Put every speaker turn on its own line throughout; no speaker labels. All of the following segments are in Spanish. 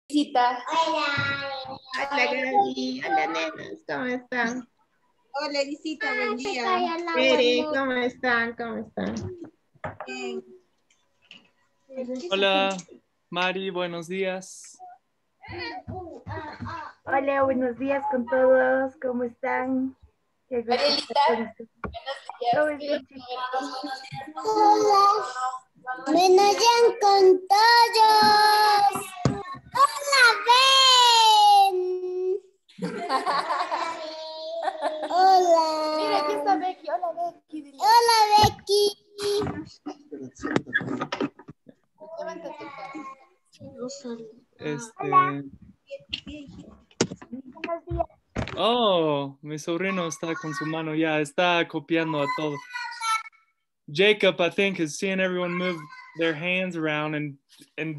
Cita.
Hola Gaby, hola nenas, ¿cómo están?
Hola Elisita, buen día.
Tere, ¿cómo están? ¿Cómo están?
Bien.
Hola, Mari, buenos días.
Hola, buenos días con todos. ¿Cómo están? Qué gusto
Marielita,
estar con ustedes. ¿Cómo
buenos días.
están, chicos?
Hola, buenos días con todos. Hola, Ben. Hola.
Mira, aquí está Becky. Hola, Becky. Dile.
Hola, Becky.
Levántate.
Buenos días.
Oh, mi sobrino está con su mano ya, está copiando a todo. Jacob, I think, is seeing everyone move their hands around and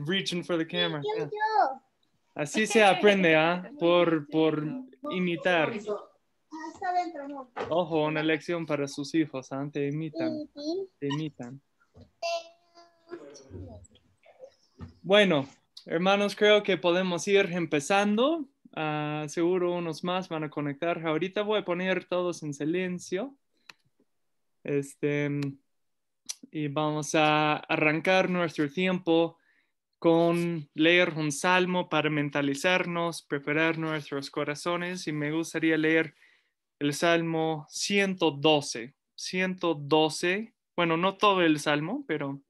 reaching for the camera. Yeah. Así se aprende, ¿ah? Por imitar.
Está dentro, amor.
Ojo, una lección para sus hijos, ¿ah? Te imitan, te imitan. Bueno, hermanos, creo que podemos ir empezando. Seguro unos más van a conectar. Ahorita voy a poner todos en silencio. Y vamos a arrancar nuestro tiempo con leer un salmo para mentalizarnos, preparar nuestros corazones. Y me gustaría leer el Salmo 112. 112. Bueno, no todo el salmo, pero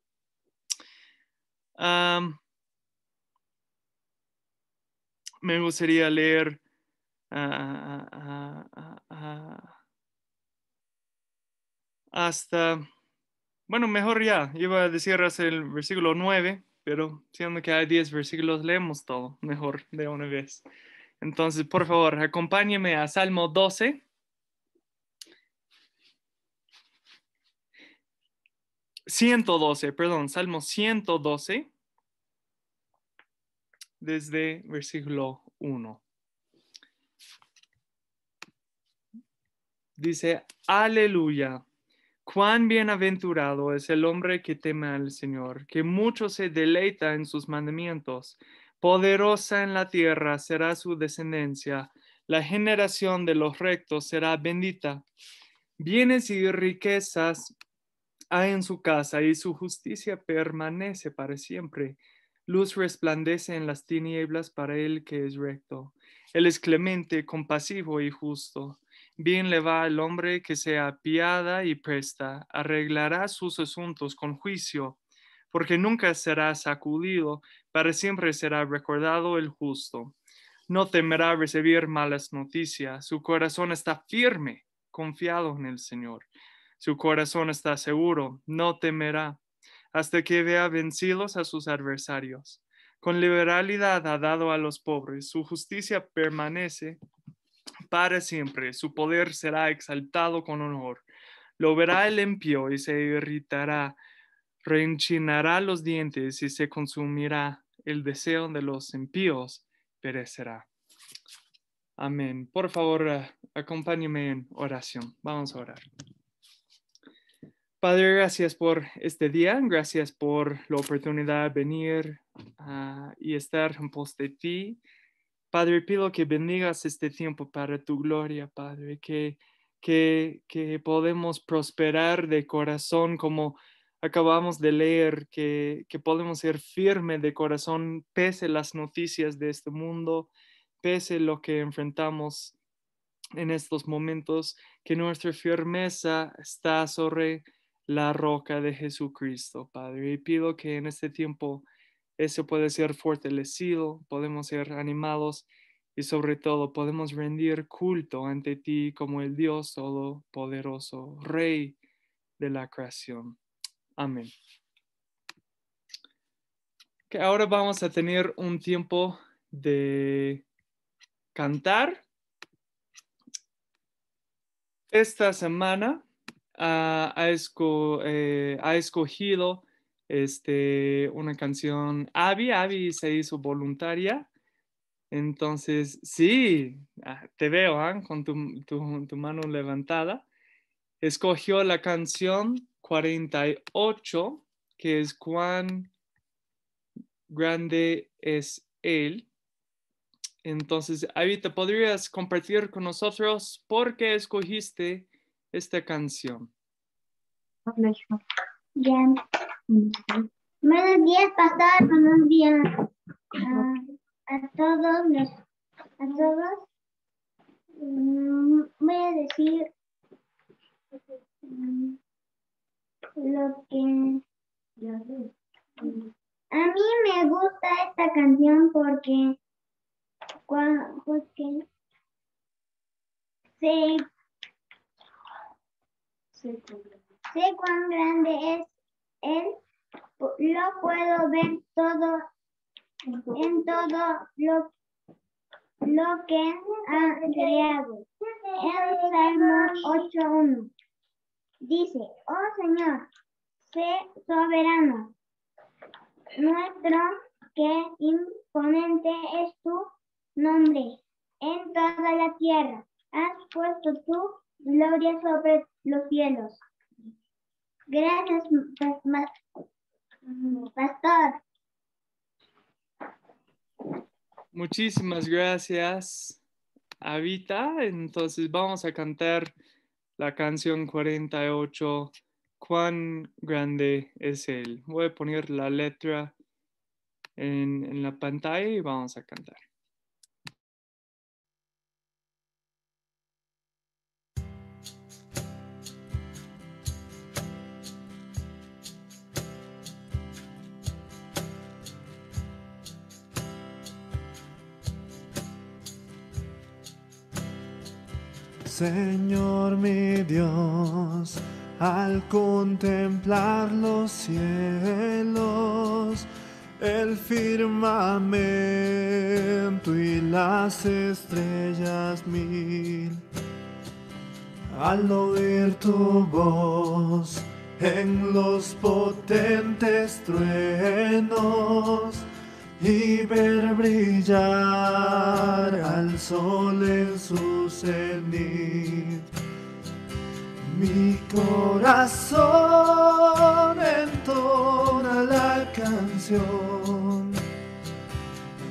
me gustaría leer hasta, bueno, mejor ya, iba a decir hasta el versículo 9, pero siendo que hay 10 versículos, leemos todo, mejor de una vez. Entonces, por favor, acompáñeme a Salmo 12. Salmo 112, desde versículo 1. Dice, aleluya, cuán bienaventurado es el hombre que teme al Señor, que mucho se deleita en sus mandamientos. Poderosa en la tierra será su descendencia, la generación de los rectos será bendita. Bienes y riquezas hay en su casa y su justicia permanece para siempre. Luz resplandece en las tinieblas para el que es recto. Él es clemente, compasivo y justo. Bien le va al hombre que se apiada y presta, arreglará sus asuntos con juicio, porque nunca será sacudido, para siempre será recordado el justo. No temerá recibir malas noticias, su corazón está firme, confiado en el Señor. Su corazón está seguro, no temerá, hasta que vea vencidos a sus adversarios. Con liberalidad ha dado a los pobres, su justicia permanece para siempre, su poder será exaltado con honor. Lo verá el impío y se irritará, reenchinará los dientes y se consumirá. El deseo de los impíos perecerá. Amén. Por favor, acompáñeme en oración. Vamos a orar. Padre, gracias por este día, gracias por la oportunidad de venir y estar en pos de ti. Padre, pido que bendigas este tiempo para tu gloria, Padre, que podemos prosperar de corazón como acabamos de leer, que podemos ser firmes de corazón pese las noticias de este mundo, pese lo que enfrentamos en estos momentos, que nuestra firmeza está sobre la roca de Jesucristo, Padre. Y pido que en este tiempo eso pueda ser fortalecido, podemos ser animados y sobre todo podemos rendir culto ante ti como el Dios Todopoderoso, Rey de la creación. Amén. Que ahora vamos a tener un tiempo de cantar. Esta semana ha escogido una canción. Abby se hizo voluntaria. Entonces, sí, te veo con tu mano levantada. Escogió la canción 48, que es Cuán grande es Él. Entonces, Avita, ¿podrías compartir con nosotros por qué escogiste esta canción?
Ya. Buenos días, pastor. Buenos días a todos. Voy a decir lo que a mí me gusta esta canción porque sé cuán grande es él. Lo puedo ver todo en todo lo que ha creado. En Salmo 8:1 dice: oh Señor, sé soberano nuestro, qué imponente es tu nombre en toda la tierra. Has puesto tu gloria sobre los cielos. Gracias, pastor.
Muchísimas gracias, Avita. Entonces vamos a cantar la canción 48, ¿Cuán grande es Él? Voy a poner la letra en la pantalla y vamos a cantar.
Señor mi Dios, al contemplar los cielos, el firmamento y las estrellas mil, al oír tu voz en los potentes truenos y ver brillar al sol en su cenit, mi corazón entona la canción.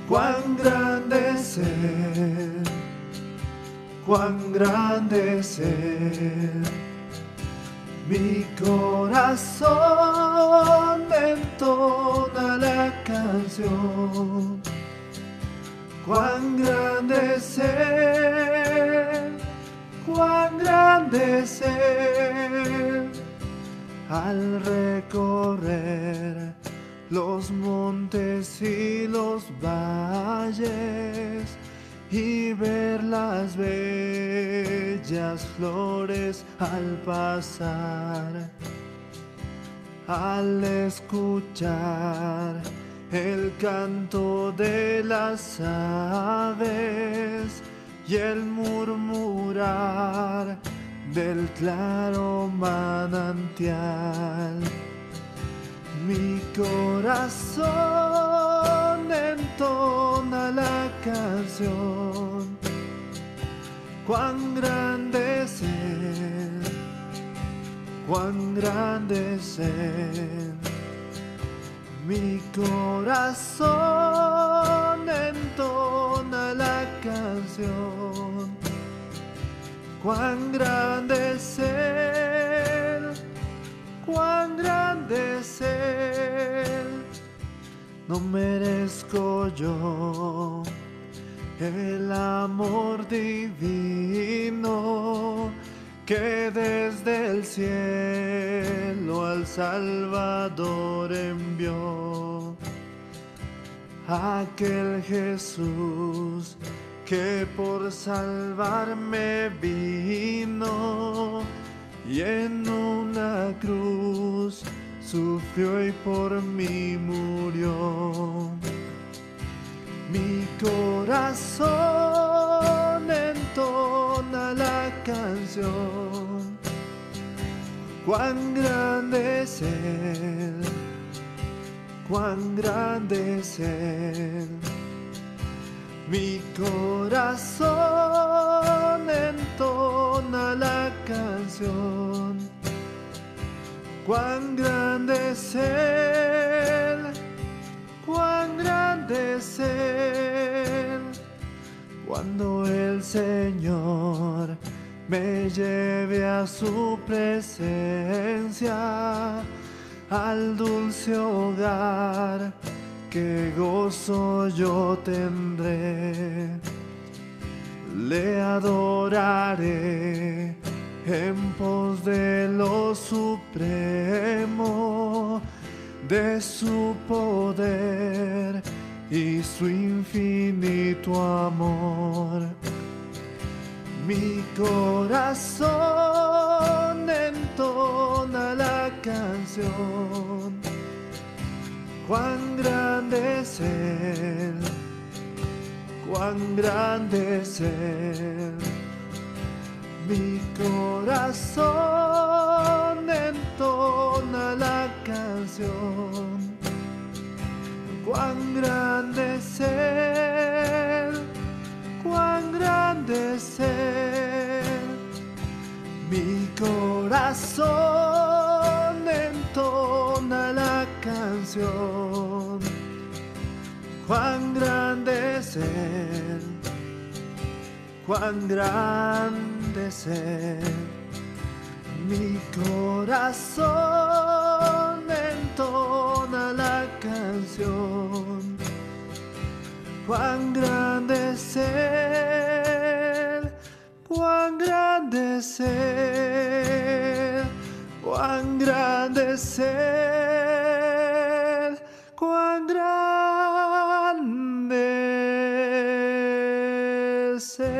Cuán grande es Él, cuán grande es Él. Mi corazón entona la canción. Cuán grande es Él, cuán grande es Él. Al recorrer los montes y los valles y ver las bellas flores al pasar, al escuchar el canto de las aves y el murmurar del claro manantial, mi corazón entona la canción. Cuán grande es Él, cuán grande es Él. Mi corazón entona la canción. Cuán grande es Él, cuán grande es Él. No merezco yo el amor divino que desde el cielo al Salvador envió. Aquel Jesús que por salvarme vino y en una cruz sufrió y por mí murió. Mi corazón entona la canción. Cuán grande es Él, cuán grande es Él. Mi corazón entona la canción. Cuán grande es Él, cuán grande es Él. Cuando el Señor me lleve a su presencia, al dulce hogar, qué gozo yo tendré. Le adoraré en pos de lo supremo, de su poder y su infinito amor. Mi corazón entona la canción, cuán grande es Él, cuán grande es Él. Mi corazón entona la canción, cuán grande es Él, cuán grande es Él. Mi corazón entona la canción, cuán grande es Él, cuán grande es Él. Mi corazón entona la canción, cuán grande es Él, cuán grande es Él, cuán grande es Él, cuán grande es Él.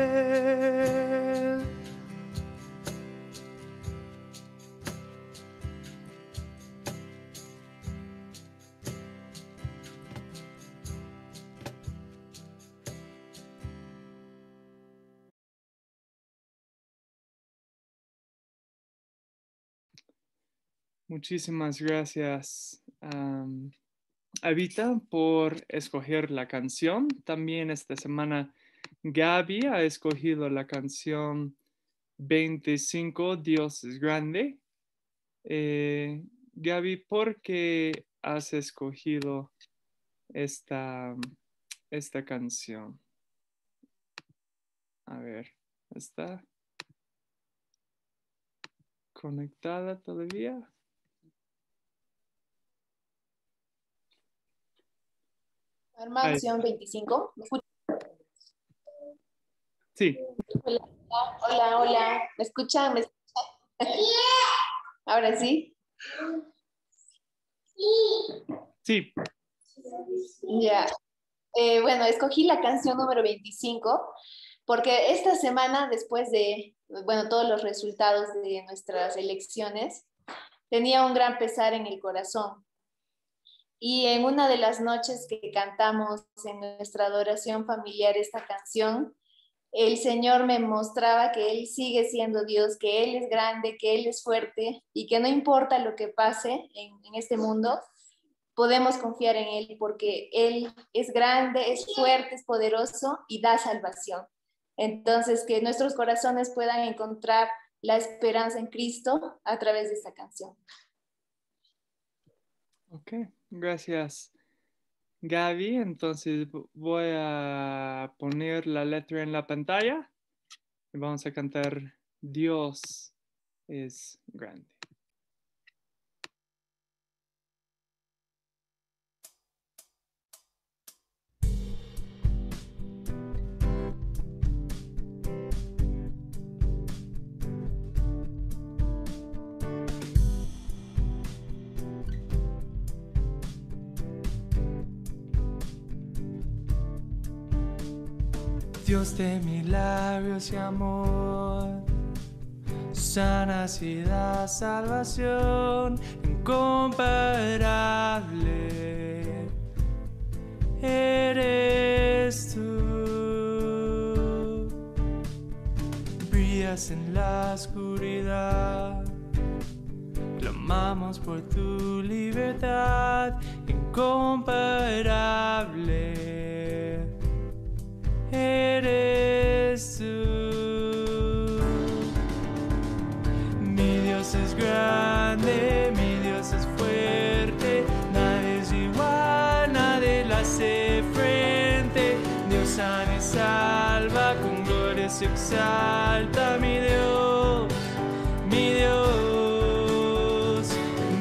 Muchísimas gracias, Evita, por escoger la canción. También esta semana Gaby ha escogido la canción 25, Dios es grande. Gaby, ¿por qué has escogido esta canción? A ver, ¿está conectada todavía?
Canción 25. ¿Me escuchan?
Sí.
Hola. ¿Me escuchan? ¿Ahora sí?
Sí.
Ya. Bueno, escogí la canción número 25 porque esta semana, después de, todos los resultados de nuestras elecciones, tenía un gran pesar en el corazón. Y en una de las noches que cantamos en nuestra adoración familiar esta canción, el Señor me mostraba que Él sigue siendo Dios, que Él es grande, que Él es fuerte y que no importa lo que pase en este mundo, podemos confiar en Él porque Él es grande, es fuerte, es poderoso y da salvación. Entonces, que nuestros corazones puedan encontrar la esperanza en Cristo a través de esta canción.
Ok, gracias, Gaby. Entonces voy a poner la letra en la pantalla y vamos a cantar Dios es grande. Dios de milagros y amor, sanas y da salvación incomparable. Eres tú, brillas en la oscuridad, clamamos por tu libertad incomparable. Eres tú. Mi Dios es grande, mi Dios es fuerte, nadie es igual, nadie le hace frente. Dios sana y salva, gloria se exalta, mi Dios, mi Dios.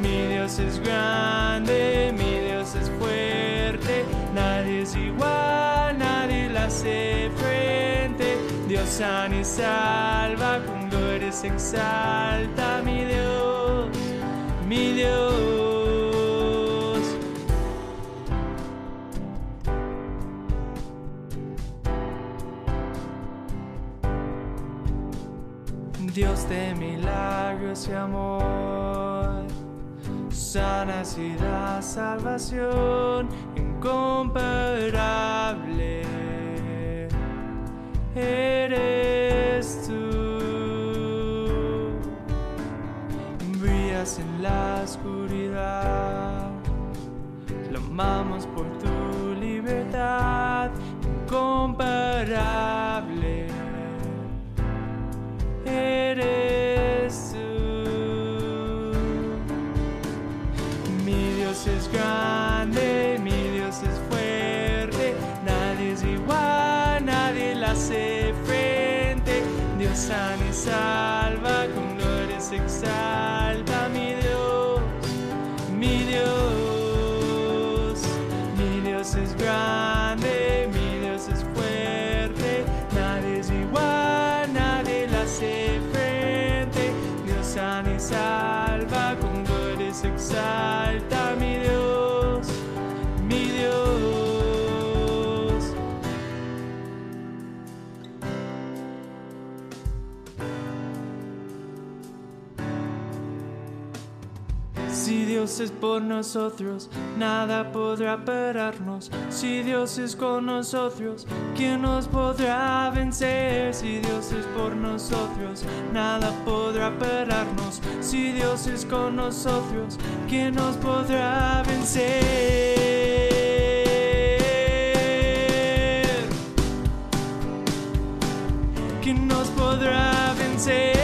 Mi Dios es grande, mi Dios es fuerte, nadie es igual, nadie le hace frente. Dios sana y salva, con gloria se exalta, mi Dios, mi Dios. Dios de milagros y amor, sanas y da salvación incomparable. Eres tú, brillas en la oscuridad, clamamos por tu libertad incomparable. Eres tú. Mi Dios es grande, mi Dios es fuerte, nadie es igual, nadie le hace frente. Dios sana y salva, con gloria se exalta, mi Dios, mi Dios. Mi Dios es grande, mi Dios es fuerte, nadie es igual, nadie le hace frente. Dios sana y salva, con gloria se exalta, mi Dios, mi Dios. Si Dios es por nosotros, nada podrá pararnos. Si Dios es con nosotros, ¿quién nos podrá vencer? Si Dios es por nosotros, nada podrá pararnos. Si Dios es con nosotros, ¿quién nos podrá vencer? ¿Quién nos podrá vencer?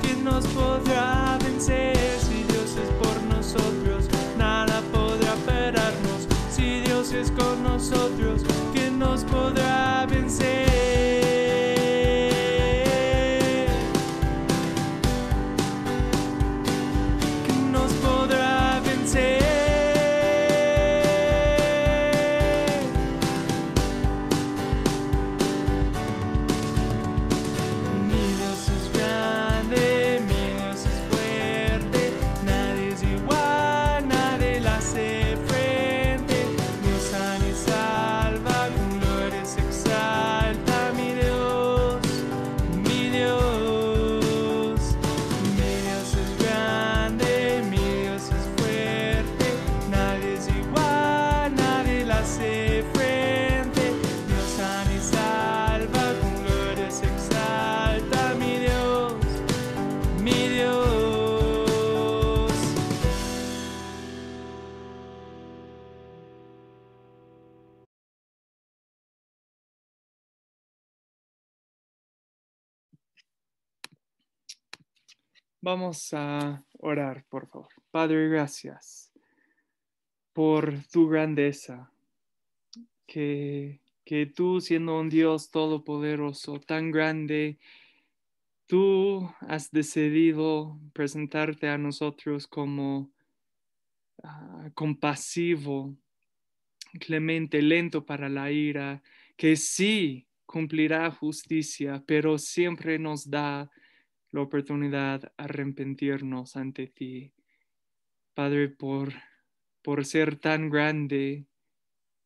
¿Quién nos podrá vencer? Si Dios es por nosotros, nada podrá pararnos. Si Dios es con nosotros, ¿quién nos podrá vencer? ¿Quién nos podrá vencer? Vamos a orar, por favor. Padre, gracias por tu grandeza, que tú, siendo un Dios todopoderoso, tan grande, tú has decidido presentarte a nosotros como compasivo, clemente, lento para la ira, que sí cumplirá justicia, pero siempre nos da la oportunidad de arrepentirnos ante ti. Padre, por ser tan grande,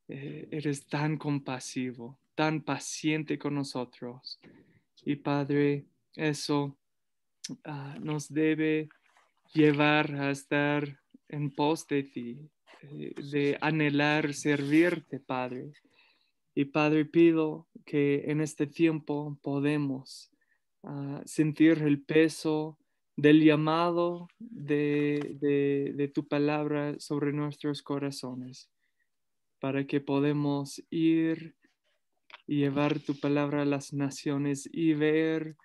eres tan compasivo, tan paciente con nosotros. Y Padre, eso nos debe llevar a estar en pos de ti, de anhelar servirte, Padre. Y Padre, pido que en este tiempo podemos sentir el peso del llamado de tu palabra sobre nuestros corazones, para que podamos ir y llevar tu palabra a las naciones y ver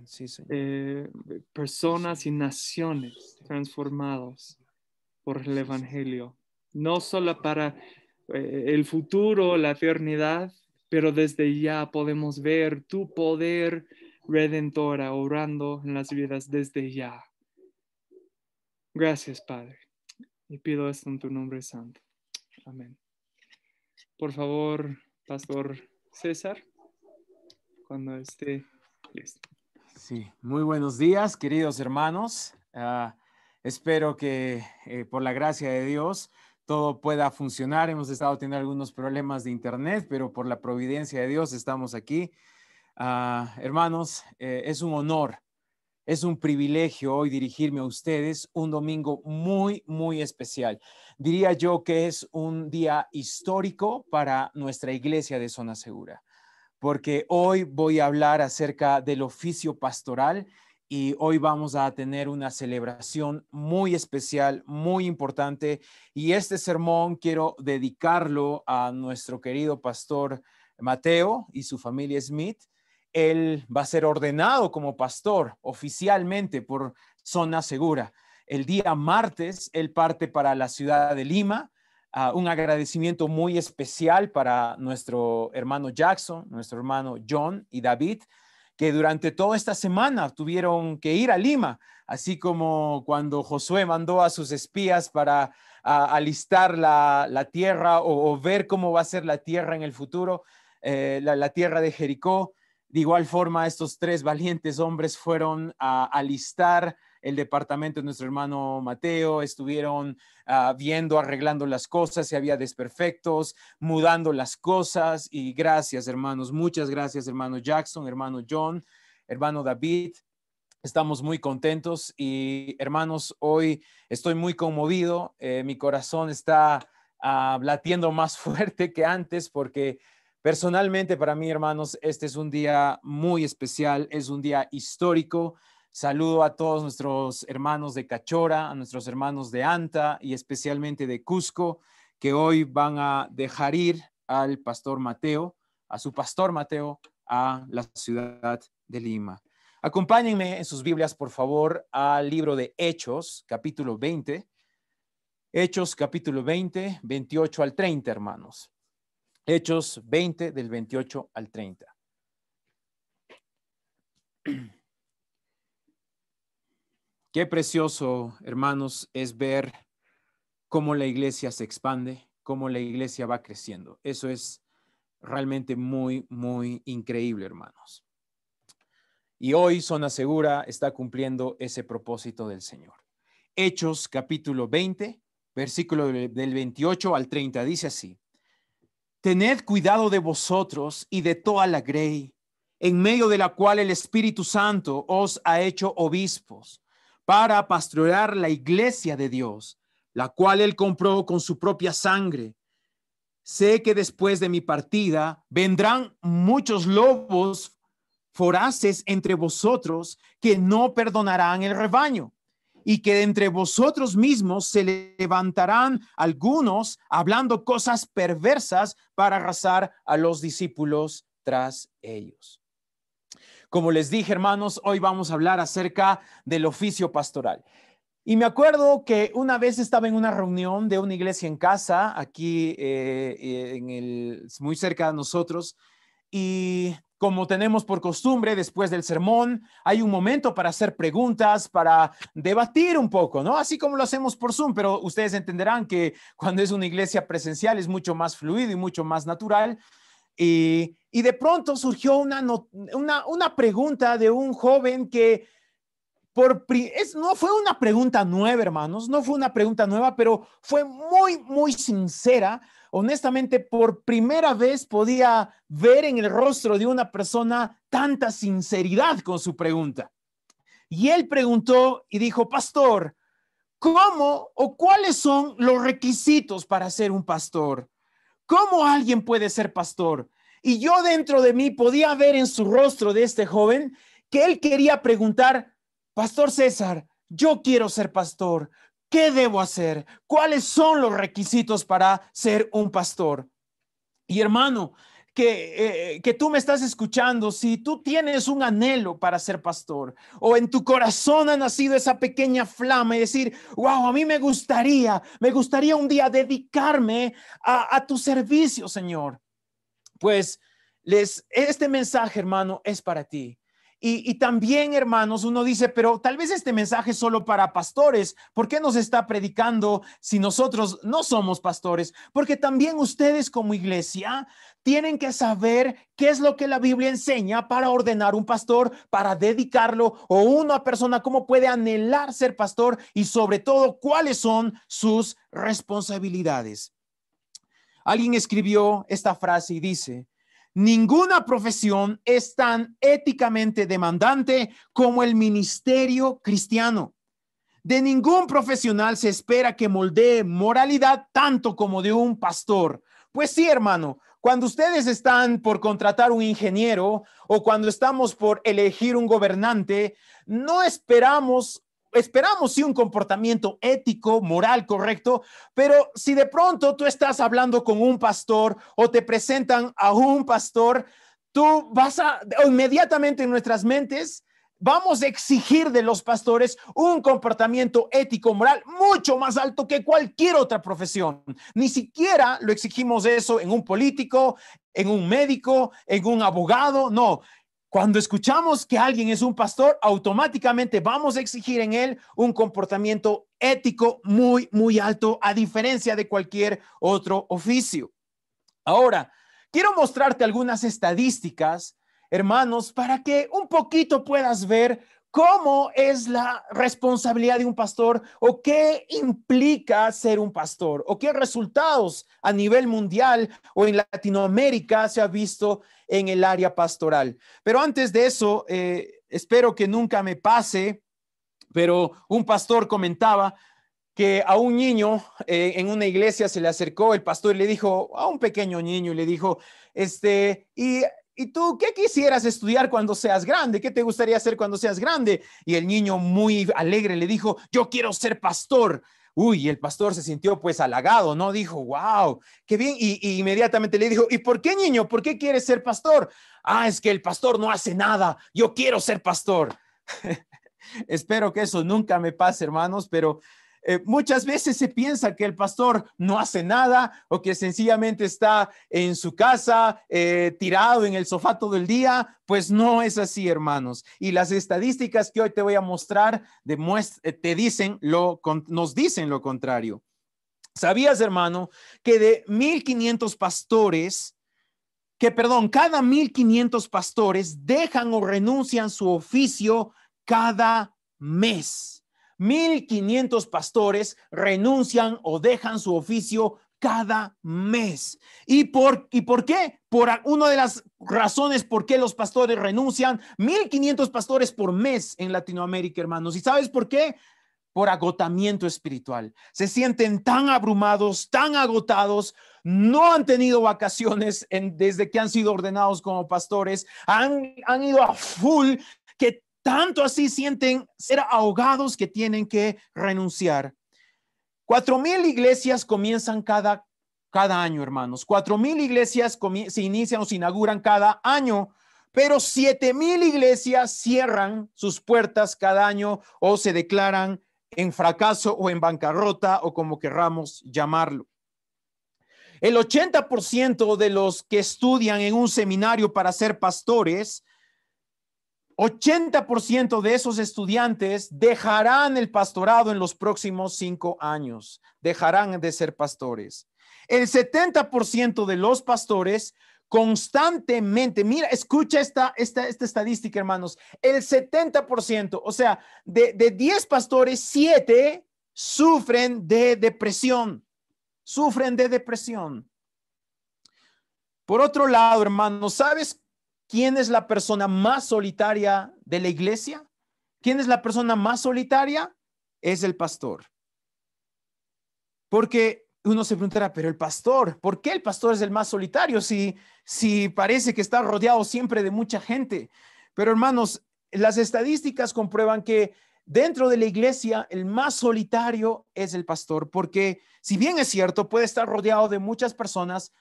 Sí, Señor.
personas y naciones transformados por el Evangelio, no solo para el futuro, la eternidad, pero desde ya podemos ver tu poder redentora obrando en las vidas desde ya. Gracias, Padre, y pido esto en tu nombre santo. Amén. Por favor, Pastor César, cuando esté listo.
Sí, muy buenos días, queridos hermanos. Espero que por la gracia de Dios todo pueda funcionar. Hemos estado teniendo algunos problemas de internet, pero por la providencia de Dios estamos aquí. Hermanos, es un honor, es un privilegio hoy dirigirme a ustedes un domingo muy, muy especial. Diría yo que es un día histórico para nuestra iglesia de Zona Segura, porque hoy voy a hablar acerca del oficio pastoral y hoy vamos a tener una celebración muy especial, muy importante. Y este sermón quiero dedicarlo a nuestro querido pastor Mateo y su familia Smith. Él va a ser ordenado como pastor oficialmente por Zona Segura. El día martes, él parte para la ciudad de Lima. Un agradecimiento muy especial para nuestro hermano Jackson, nuestro hermano John y David, que durante toda esta semana tuvieron que ir a Lima, así como cuando Josué mandó a sus espías para alistar la tierra o ver cómo va a ser la tierra en el futuro, la tierra de Jericó. De igual forma, estos tres valientes hombres fueron a alistar el departamento de nuestro hermano Mateo, estuvieron viendo, arreglando las cosas, si había desperfectos, mudando las cosas. Y gracias, hermanos, muchas gracias, hermano Jackson, hermano John, hermano David. Estamos muy contentos y, hermanos, hoy estoy muy conmovido. Mi corazón está latiendo más fuerte que antes porque personalmente para mí, hermanos, este es un día muy especial, es un día histórico. Saludo a todos nuestros hermanos de Cachora, a nuestros hermanos de Anta y especialmente de Cusco, que hoy van a dejar ir al pastor Mateo, a su pastor Mateo, a la ciudad de Lima. Acompáñenme en sus Biblias, por favor, al libro de Hechos, capítulo 20. Hechos, capítulo 20, 28 al 30, hermanos. Hechos 20, del 28 al 30. Qué precioso, hermanos, es ver cómo la iglesia se expande, cómo la iglesia va creciendo. Eso es realmente muy, muy increíble, hermanos. Y hoy Zona Segura está cumpliendo ese propósito del Señor. Hechos capítulo 20, versículo del 28 al 30, dice así: Tened cuidado de vosotros y de toda la grey, en medio de la cual el Espíritu Santo os ha hecho obispos, para pastorear la iglesia de Dios, la cual él compró con su propia sangre. Sé que después de mi partida vendrán muchos lobos voraces entre vosotros que no perdonarán el rebaño, y que de entre vosotros mismos se levantarán algunos hablando cosas perversas para arrasar a los discípulos tras ellos. Como les dije, hermanos, hoy vamos a hablar acerca del oficio pastoral. Y me acuerdo que una vez estaba en una reunión de una iglesia en casa, aquí muy cerca de nosotros, y como tenemos por costumbre, después del sermón, hay un momento para hacer preguntas, para debatir un poco, ¿no? Así como lo hacemos por Zoom, pero ustedes entenderán que cuando es una iglesia presencial es mucho más fluido y mucho más natural. Y de pronto surgió una pregunta de un joven que no fue una pregunta nueva, hermanos, no fue una pregunta nueva, pero fue muy, muy sincera. Honestamente, por primera vez podía ver en el rostro de una persona tanta sinceridad con su pregunta. Y él preguntó y dijo, pastor, ¿cómo o cuáles son los requisitos para ser un pastor? ¿Cómo alguien puede ser pastor? Y yo dentro de mí podía ver en su rostro de este joven que él quería preguntar, Pastor César, yo quiero ser pastor. ¿Qué debo hacer? ¿Cuáles son los requisitos para ser un pastor? Y hermano, que tú me estás escuchando, si tú tienes un anhelo para ser pastor o en tu corazón ha nacido esa pequeña flama y decir, wow, a mí me gustaría un día dedicarme a tu servicio, Señor. Pues este mensaje, hermano, es para ti. Y también, hermanos, uno dice, pero tal vez este mensaje es solo para pastores. ¿Por qué nos está predicando si nosotros no somos pastores? Porque también ustedes como iglesia tienen que saber qué es lo que la Biblia enseña para ordenar un pastor, para dedicarlo, o una persona cómo puede anhelar ser pastor y sobre todo cuáles son sus responsabilidades. Alguien escribió esta frase y dice, ninguna profesión es tan éticamente demandante como el ministerio cristiano. De ningún profesional se espera que moldee moralidad tanto como de un pastor. Pues sí, hermano, cuando ustedes están por contratar un ingeniero o cuando estamos por elegir un gobernante, no esperamos sí un comportamiento ético, moral, correcto, pero si de pronto tú estás hablando con un pastor o te presentan a un pastor, tú vas inmediatamente en nuestras mentes vamos a exigir de los pastores un comportamiento ético, moral mucho más alto que cualquier otra profesión. Ni siquiera lo exigimos eso en un político, en un médico, en un abogado, no. Cuando escuchamos que alguien es un pastor, automáticamente vamos a exigir en él un comportamiento ético muy, muy alto, a diferencia de cualquier otro oficio. Ahora, quiero mostrarte algunas estadísticas, hermanos, para que un poquito puedas ver cómo es la responsabilidad de un pastor o qué implica ser un pastor o qué resultados a nivel mundial o en Latinoamérica se ha visto en el área pastoral. Pero antes de eso, espero que nunca me pase, pero un pastor comentaba que a un niño en una iglesia se le acercó el pastor y le dijo a un pequeño niño y le dijo, ¿y tú qué quisieras estudiar cuando seas grande? ¿Qué te gustaría hacer cuando seas grande? Y el niño muy alegre le dijo, yo quiero ser pastor. Uy, el pastor se sintió pues halagado, ¿no? Dijo, wow, qué bien. Y inmediatamente le dijo, ¿y por qué, niño? ¿Por qué quieres ser pastor? Ah, es que el pastor no hace nada. Yo quiero ser pastor. Espero que eso nunca me pase, hermanos, pero muchas veces se piensa que el pastor no hace nada o que sencillamente está en su casa tirado en el sofá todo el día. Pues no es así, hermanos. Y las estadísticas que hoy te voy a mostrar nos dicen lo contrario. ¿Sabías, hermano, que de 1,500 pastores, cada 1,500 pastores dejan o renuncian su oficio cada mes? 1,500 pastores renuncian o dejan su oficio cada mes. ¿Y por qué? Una de las razones por qué los pastores renuncian, 1,500 pastores por mes en Latinoamérica, hermanos. ¿Y sabes por qué? Por agotamiento espiritual. Se sienten tan abrumados, tan agotados, no han tenido vacaciones desde que han sido ordenados como pastores, han ido a full, que tanto así sienten ser ahogados que tienen que renunciar. 4,000 iglesias comienzan cada año, hermanos. 4,000 iglesias se inician o se inauguran cada año, pero 7,000 iglesias cierran sus puertas cada año o se declaran en fracaso o en bancarrota o como querramos llamarlo. El 80% de los que estudian en un seminario para ser pastores, 80% de esos estudiantes dejarán el pastorado en los próximos 5 años, dejarán de ser pastores. El 70% de los pastores constantemente, mira, escucha esta estadística, hermanos, el 70%, o sea, de 10 pastores, 7 sufren de depresión. Por otro lado, hermanos, ¿sabes quién es la persona más solitaria de la iglesia? ¿Quién es la persona más solitaria? Es el pastor. Porque uno se preguntará, pero el pastor, ¿por qué el pastor es el más solitario si parece que está rodeado siempre de mucha gente? Pero hermanos, las estadísticas comprueban que dentro de la iglesia el más solitario es el pastor, porque si bien es cierto, puede estar rodeado de muchas personas,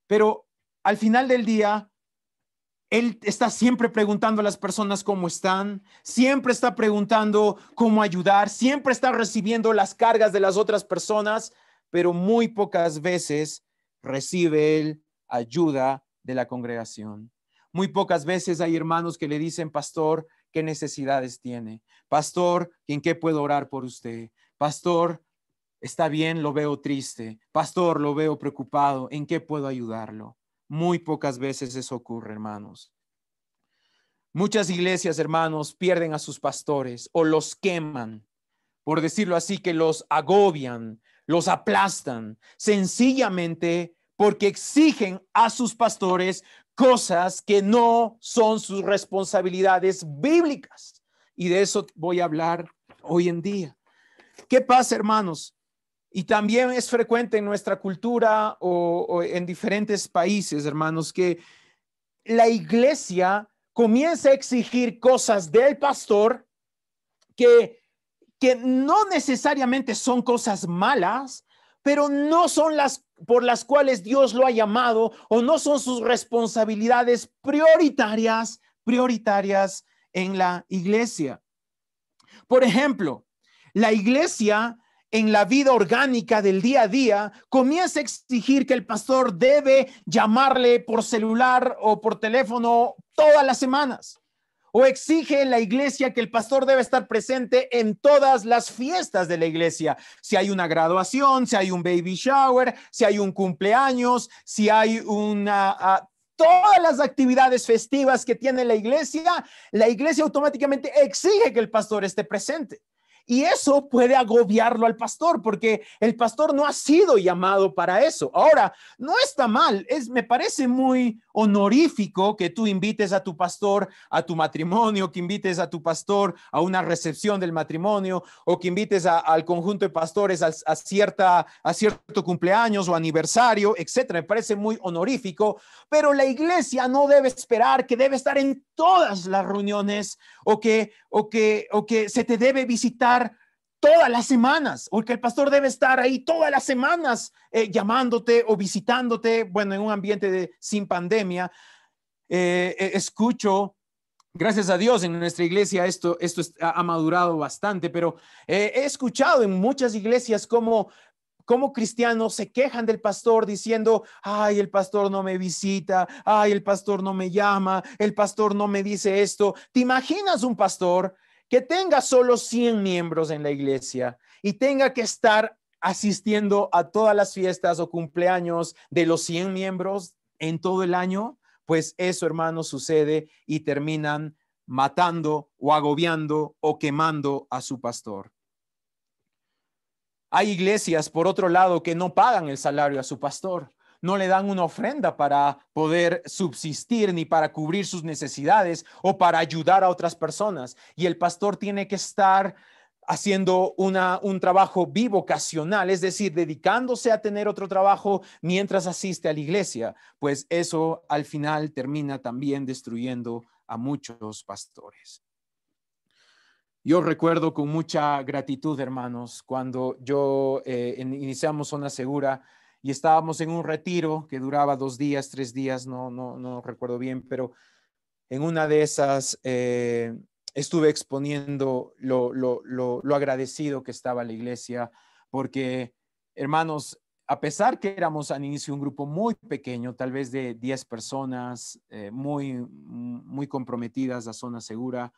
pero al final del día, él está siempre preguntando a las personas cómo están, siempre está preguntando cómo ayudar, siempre está recibiendo las cargas de las otras personas, pero muy pocas veces recibe él ayuda de la congregación. Muy pocas veces hay hermanos que le dicen, pastor, ¿qué necesidades tiene? Pastor, ¿en qué puedo orar por usted? Pastor, está bien, lo veo triste. Pastor, lo veo preocupado. ¿En qué puedo ayudarlo? Muy pocas veces eso ocurre, hermanos. Muchas iglesias, hermanos, pierden a sus pastores o los queman, por decirlo así, que los agobian, los aplastan, sencillamente porque exigen a sus pastores cosas que no son sus responsabilidades bíblicas. Y de eso voy a hablar hoy en día. ¿Qué pasa, hermanos? Y también es frecuente en nuestra cultura o en diferentes países, hermanos, que la iglesia comienza a exigir cosas del pastor que no necesariamente son cosas malas, pero no son las por las cuales Dios lo ha llamado o no son sus responsabilidades prioritarias en la iglesia. Por ejemplo, la iglesia en la vida orgánica del día a día comienza a exigir que el pastor debe llamarle por celular o por teléfono todas las semanas. O exige en la iglesia que el pastor debe estar presente en todas las fiestas de la iglesia. Si hay una graduación, si hay un baby shower, si hay un cumpleaños, si hay todas las actividades festivas que tiene la iglesia automáticamente exige que el pastor esté presente. Y eso puede agobiarlo al pastor porque el pastor no ha sido llamado para eso. Ahora, no está mal, me parece muy honorífico que tú invites a tu pastor a tu matrimonio, que invites a tu pastor a una recepción del matrimonio o que invites al conjunto de pastores a cierto cumpleaños o aniversario, etcétera. Me parece muy honorífico, pero la iglesia no debe esperar que debe estar en todas las reuniones o que se te debe visitar todas las semanas, o que el pastor debe estar ahí todas las semanas llamándote o visitándote. Bueno, en un ambiente sin pandemia, escucho, gracias a Dios, en nuestra iglesia esto ha madurado bastante, pero he escuchado en muchas iglesias cómo cristianos se quejan del pastor diciendo, ay, el pastor no me visita, ay, el pastor no me llama, el pastor no me dice esto. ¿Te imaginas un pastor que tenga solo 100 miembros en la iglesia y tenga que estar asistiendo a todas las fiestas o cumpleaños de los 100 miembros en todo el año? Pues eso, hermanos, sucede y terminan matando o agobiando o quemando a su pastor. Hay iglesias, por otro lado, que no pagan el salario a su pastor, no le dan una ofrenda para poder subsistir ni para cubrir sus necesidades o para ayudar a otras personas. Y el pastor tiene que estar haciendo un trabajo bivocacional, es decir, dedicándose a tener otro trabajo mientras asiste a la iglesia. Pues eso al final termina también destruyendo a muchos pastores. Yo recuerdo con mucha gratitud, hermanos, cuando iniciamos Zona Segura y estábamos en un retiro que duraba 2 días, 3 días, no recuerdo bien, pero en una de esas estuve exponiendo lo agradecido que estaba la iglesia, porque, hermanos, a pesar que éramos al inicio un grupo muy pequeño, tal vez de 10 personas, muy comprometidas a Zona Segura,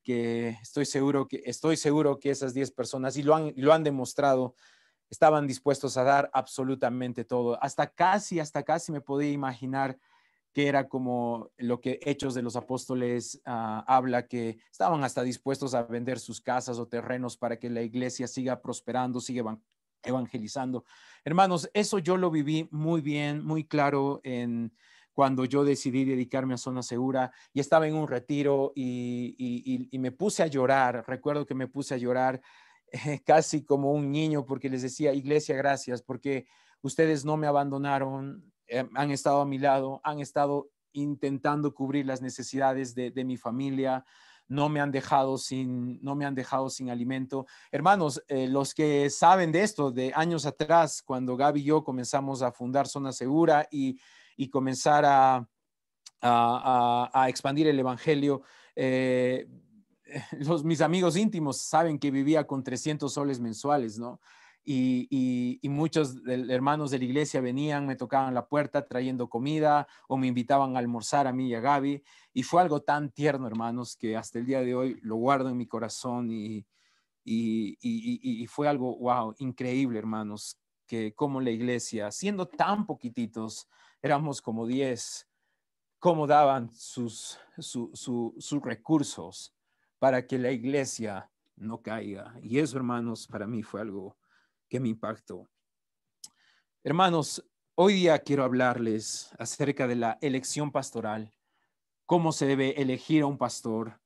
que estoy seguro que esas 10 personas, y lo han demostrado, estaban dispuestos a dar absolutamente todo. Hasta casi me podía imaginar que era como lo que Hechos de los Apóstoles habla, que estaban hasta dispuestos a vender sus casas o terrenos para que la iglesia siga prosperando, siga evangelizando. Hermanos, eso yo lo viví muy bien, muy claro cuando yo decidí dedicarme a Zona Segura y estaba en un retiro y me puse a llorar. Recuerdo que me puse a llorar casi como un niño porque les decía, iglesia, gracias, porque ustedes no me abandonaron, han estado a mi lado, han estado intentando cubrir las necesidades de mi familia, no me han dejado sin alimento. Hermanos, los que saben de esto, de años atrás, cuando Gaby y yo comenzamos a fundar Zona Segura y comenzar a expandir el evangelio, mis amigos íntimos saben que vivía con 300 soles mensuales, ¿no? Y muchos hermanos de la iglesia venían, me tocaban la puerta trayendo comida o me invitaban a almorzar a mí y a Gaby. Y fue algo tan tierno, hermanos, que hasta el día de hoy lo guardo en mi corazón y fue algo, wow, increíble, hermanos, que como la iglesia, siendo tan poquititos, éramos como 10, cómo daban sus recursos para que la iglesia no caiga. Y eso, hermanos, para mí fue algo que me impactó. Hermanos, hoy día quiero hablarles acerca de la elección pastoral, cómo se debe elegir a un pastor.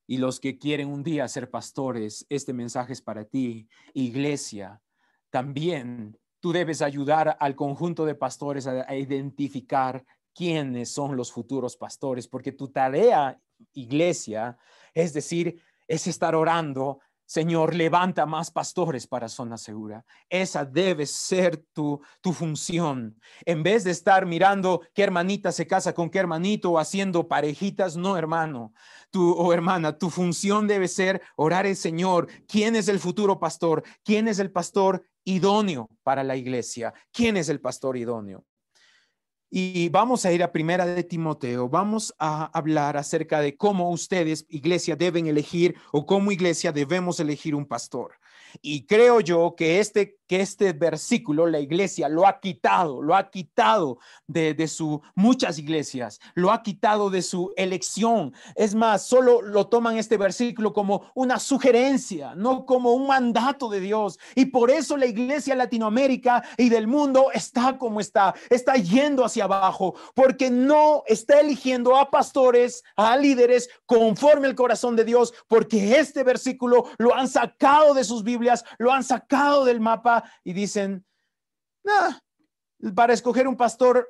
Y los que quieren un día ser pastores, este mensaje es para ti, iglesia. También tú debes ayudar al conjunto de pastores a identificar quiénes son los futuros pastores, porque tu tarea, iglesia, es decir, es estar orando, Señor, levanta más pastores para Zona Segura. Esa debe ser tu función. En vez de estar mirando qué hermanita se casa con qué hermanito o haciendo parejitas, no, hermano, hermana, tu función debe ser orar al Señor. ¿Quién es el futuro pastor? ¿Quién es el pastor idóneo para la iglesia? ¿Quién es el pastor idóneo? Y vamos a ir a Primera de Timoteo. Vamos a hablar acerca de cómo ustedes, iglesia, deben elegir o cómo iglesia debemos elegir un pastor. Y creo yo que este versículo la iglesia lo ha quitado de muchas iglesias, lo ha quitado de su elección. Es más, solo lo toman este versículo como una sugerencia, no como un mandato de Dios. Y por eso la iglesia de Latinoamérica y del mundo está como está yendo hacia abajo, porque no está eligiendo a pastores, a líderes conforme al corazón de Dios, porque este versículo lo han sacado de sus Biblias, lo han sacado del mapa y dicen, para escoger un pastor,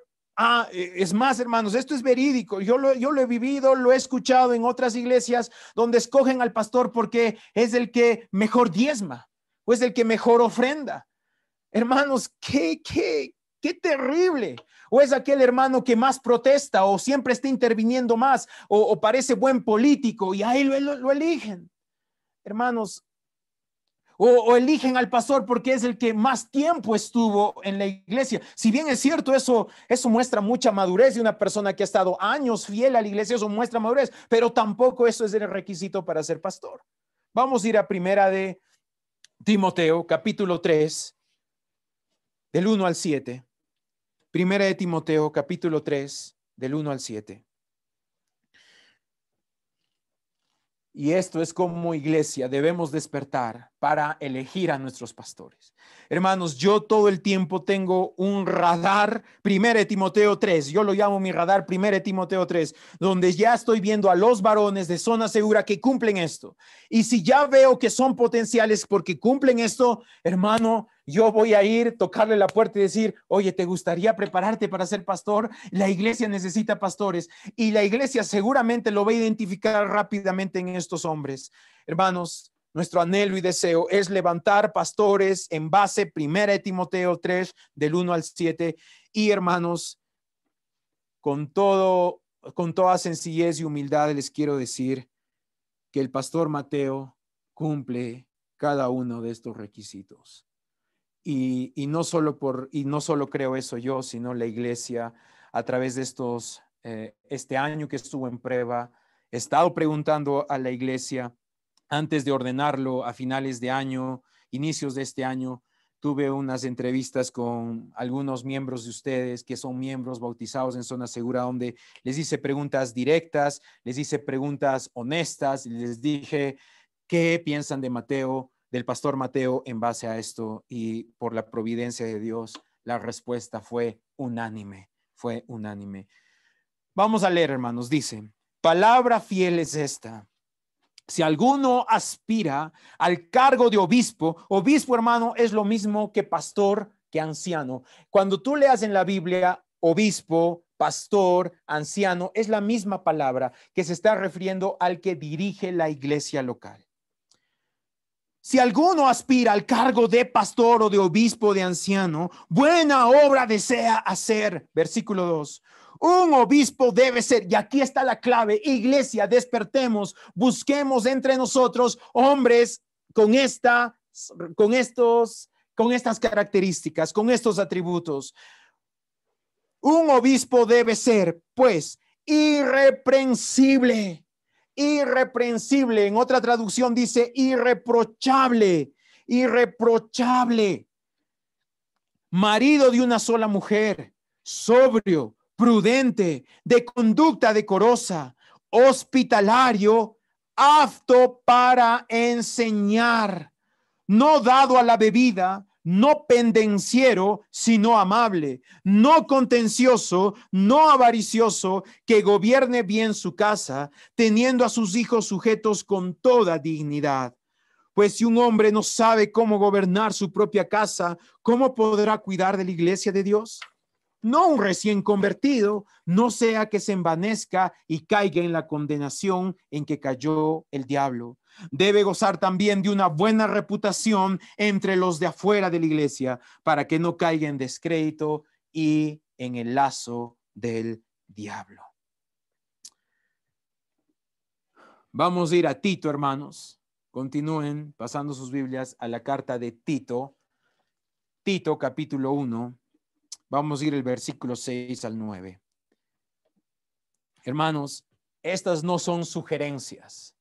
es más, hermanos, esto es verídico, yo lo he vivido, lo he escuchado en otras iglesias donde escogen al pastor porque es el que mejor diezma o es el que mejor ofrenda. Hermanos, qué terrible. O es aquel hermano que más protesta o siempre está interviniendo más o parece buen político y ahí lo eligen. Hermanos, o eligen al pastor porque es el que más tiempo estuvo en la iglesia. Si bien es cierto, eso muestra mucha madurez de una persona que ha estado años fiel a la iglesia, eso muestra madurez, pero tampoco eso es el requisito para ser pastor. Vamos a ir a Primera de Timoteo, capítulo 3, del 1 al 7. Primera de Timoteo, capítulo 3, del 1 al 7. Y esto es como iglesia debemos despertar para elegir a nuestros pastores. Hermanos, yo todo el tiempo tengo un radar, 1 Timoteo 3, yo lo llamo mi radar 1 Timoteo 3, donde ya estoy viendo a los varones de Zona Segura que cumplen esto. Y si ya veo que son potenciales porque cumplen esto, hermano, yo voy a ir, tocarle la puerta y decir, oye, ¿te gustaría prepararte para ser pastor? La iglesia necesita pastores y la iglesia seguramente lo va a identificar rápidamente en estos hombres. Hermanos, nuestro anhelo y deseo es levantar pastores en base 1 Timoteo 3 del 1 al 7 y hermanos, con toda sencillez y humildad les quiero decir que el pastor Mateo cumple cada uno de estos requisitos. Y no solo creo eso yo, sino la iglesia a través de este año que estuvo en prueba, he estado preguntando a la iglesia antes de ordenarlo a finales de año, inicios de este año, tuve unas entrevistas con algunos miembros de ustedes que son miembros bautizados en Zona Segura, donde les hice preguntas directas, les hice preguntas honestas, y les dije qué piensan de Mateo, del pastor Mateo en base a esto, y por la providencia de Dios, la respuesta fue unánime, fue unánime. Vamos a leer, hermanos, dice, palabra fiel es esta. Si alguno aspira al cargo de obispo, hermano, es lo mismo que pastor, que anciano. Cuando tú leas en la Biblia, obispo, pastor, anciano, es la misma palabra que se está refiriendo al que dirige la iglesia local. Si alguno aspira al cargo de pastor o de obispo, de anciano, buena obra desea hacer. Versículo 2. Un obispo debe ser, y aquí está la clave, iglesia, despertemos, busquemos entre nosotros hombres con estas características, con estos atributos. Un obispo debe ser, pues, irreprensible. Irreprensible, en otra traducción dice irreprochable, marido de una sola mujer, sobrio, prudente, de conducta decorosa, hospitalario, apto para enseñar, no dado a la bebida, no pendenciero, sino amable, no contencioso, no avaricioso, que gobierne bien su casa, teniendo a sus hijos sujetos con toda dignidad. Pues si un hombre no sabe cómo gobernar su propia casa, ¿cómo podrá cuidar de la iglesia de Dios? No un recién convertido, no sea que se envanezca y caiga en la condenación en que cayó el diablo. Debe gozar también de una buena reputación entre los de afuera de la iglesia, para que no caiga en descrédito y en el lazo del diablo. Vamos a ir a Tito, hermanos. Continúen pasando sus Biblias a la carta de Tito. Tito, capítulo 1. Vamos a ir el versículo 6 al 9. Hermanos, estas no son sugerencias.